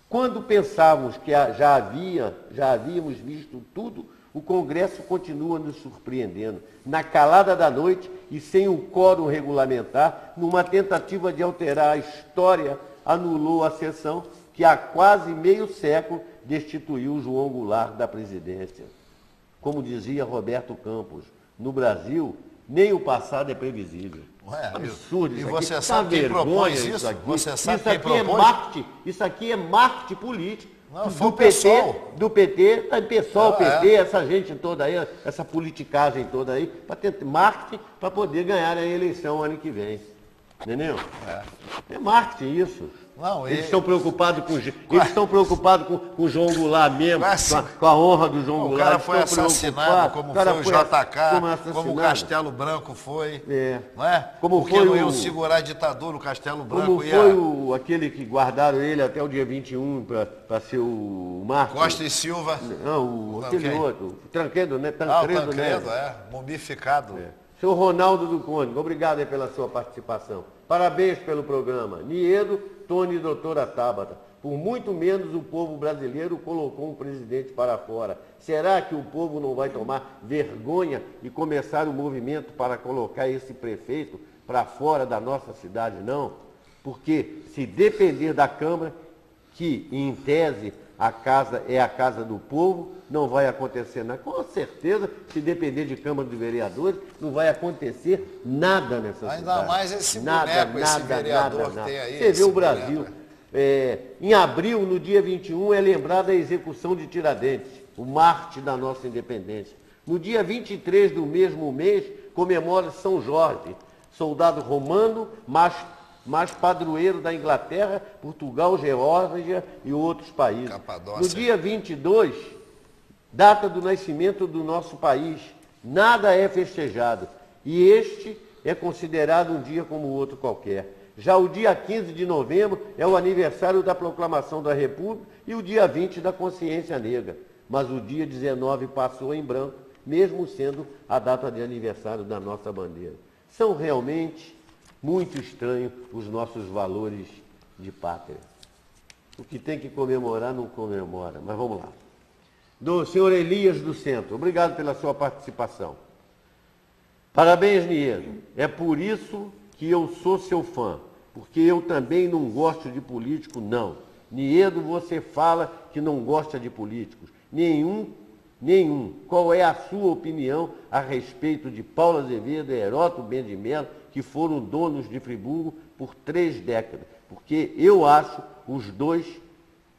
Quando pensávamos que já havíamos visto tudo, o Congresso continua nos surpreendendo. Na calada da noite e sem o quórum regulamentar, numa tentativa de alterar a história, anulou a sessão que há quase meio século destituiu João Goulart da presidência. Como dizia Roberto Campos, no Brasil, nem o passado é previsível. Absurdo isso. E você sabe quem propõe isso? Você sabe quem propõe? Isso aqui é marketing político. Não, foi o pessoal. Do PT, tá pessoal, PT, essa gente toda aí, essa politicagem toda aí, para ter marketing para poder ganhar a eleição ano que vem. Entendeu? É marketing isso. Não, eles estão preocupados com o João Goulart mesmo, com a honra do João Goulart. O cara foi assassinado, como foi o JK, como o Castelo Branco foi. Não é? Porque não iam segurar a ditadura, o Castelo Branco ia... Como foi aquele que guardaram ele até o dia 21 para ser o Marcos? Costa e Silva. Não, aquele outro. O Tancredo, né? Tancredo, mumificado. Senhor Ronaldo do Conde, obrigado aí pela sua participação. Parabéns pelo programa. Niedo, Tony e doutora Tabata. Por muito menos o povo brasileiro colocou um presidente para fora. Será que o povo não vai tomar vergonha e começar o movimento para colocar esse prefeito para fora da nossa cidade? Não. Porque se depender da Câmara, que em tese a casa é a casa do povo, não vai acontecer nada. Com certeza, se depender de Câmara de Vereadores, não vai acontecer nada nessa cidade. Ainda mais esse boneco, esse vereador que tem aí. Você vê o Brasil. Em abril, no dia 21, é lembrada a execução de Tiradentes, o mártir da nossa independência. No dia 23 do mesmo mês, comemora São Jorge, soldado romano, mas padroeiro da Inglaterra, Portugal, Geórgia e outros países. Capadócia. No dia 22, data do nascimento do nosso país, nada é festejado. E este é considerado um dia como outro qualquer. Já o dia 15 de novembro é o aniversário da proclamação da República e o dia 20 da consciência negra. Mas o dia 19 passou em branco, mesmo sendo a data de aniversário da nossa bandeira. São realmente muito estranhos os nossos valores de pátria. O que tem que comemorar, não comemora. Mas vamos lá. Do senhor Elias do Centro, obrigado pela sua participação. Parabéns, Niedo. É por isso que eu sou seu fã, porque eu também não gosto de político, não. Niedo, você fala que não gosta de políticos. Nenhum. Qual é a sua opinião a respeito de Paulo Azevedo e Heródoto Ben de Mello, que foram donos de Friburgo por 3 décadas? Porque eu acho os dois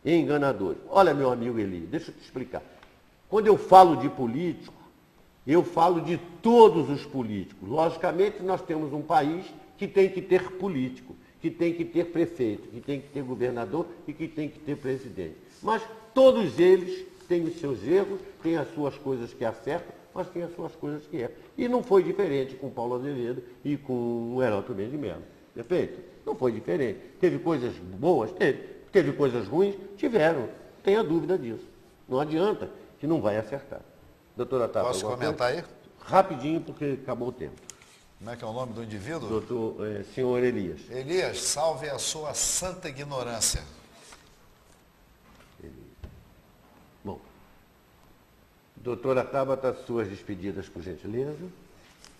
enganadores. Olha, meu amigo Eli, deixa eu te explicar. Quando eu falo de político, eu falo de todos os políticos. Logicamente, nós temos um país que tem que ter político, que tem que ter prefeito, que tem que ter governador e que tem que ter presidente. Mas todos eles têm os seus erros, têm as suas coisas que acertam, mas têm as suas coisas que erram. E não foi diferente com Paulo Azevedo e com o Heródoto Ben de Mello. Perfeito? Não foi diferente. Teve coisas boas? Teve coisas ruins? Tiveram. Não tenha dúvida disso. Não adianta que não vai acertar. Doutora Tata, posso comentar aí? Rapidinho, porque acabou o tempo. Como é que é o nome do indivíduo? Senhor Elias. Elias, salve a sua santa ignorância. Bom, doutora Tabata, suas despedidas, por gentileza.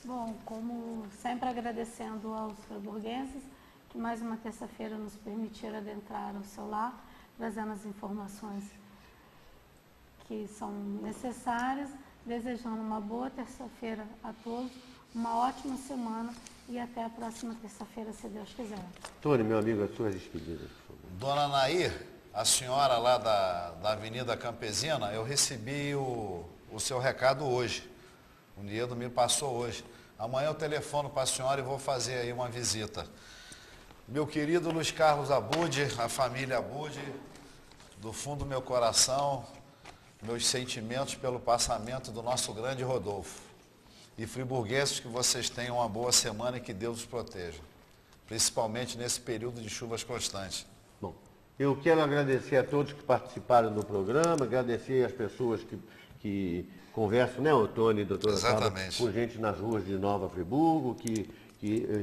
Bom, como sempre agradecendo aos friburguenses que mais uma terça-feira nos permitiram adentrar ao seu lar, trazendo as informações que são necessárias, desejando uma boa terça-feira a todos, uma ótima semana e até a próxima terça-feira, se Deus quiser. Tony, meu amigo, as suas despedidas, por favor. Dona Nair, a senhora lá da Avenida Campesina, eu recebi o seu recado hoje. O Niedo me passou hoje. Amanhã eu telefono para a senhora e vou fazer aí uma visita. Meu querido Luiz Carlos Abud, a família Abud, do fundo do meu coração, meus sentimentos pelo passamento do nosso grande Rodolfo. E friburgueses, que vocês tenham uma boa semana e que Deus os proteja, principalmente nesse período de chuvas constantes. Bom, eu quero agradecer a todos que participaram do programa, agradecer às pessoas que conversam, né, Tony, doutora Exatamente. Saba, com gente nas ruas de Nova Friburgo, que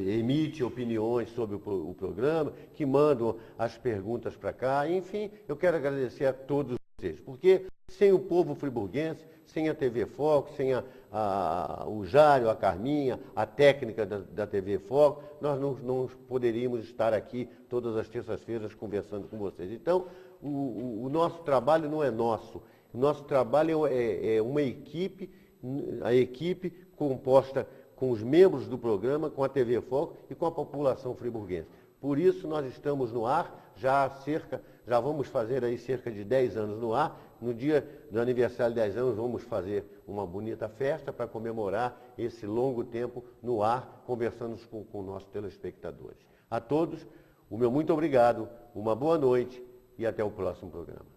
emite opiniões sobre o programa, que mandam as perguntas para cá. Enfim, eu quero agradecer a todos vocês, porque sem o povo friburguense, sem a TV Foco, sem o Jário, a Carminha, a técnica da TV Foco, nós não poderíamos estar aqui todas as terças-feiras conversando com vocês. Então, o nosso trabalho não é nosso. O nosso trabalho é uma equipe, a equipe composta com os membros do programa, com a TV Foco e com a população friburguense. Por isso, nós estamos no ar já vamos fazer aí cerca de 10 anos no ar. No dia do aniversário de 10 anos, vamos fazer uma bonita festa para comemorar esse longo tempo no ar, conversando com nossos telespectadores. A todos, o meu muito obrigado, uma boa noite e até o próximo programa.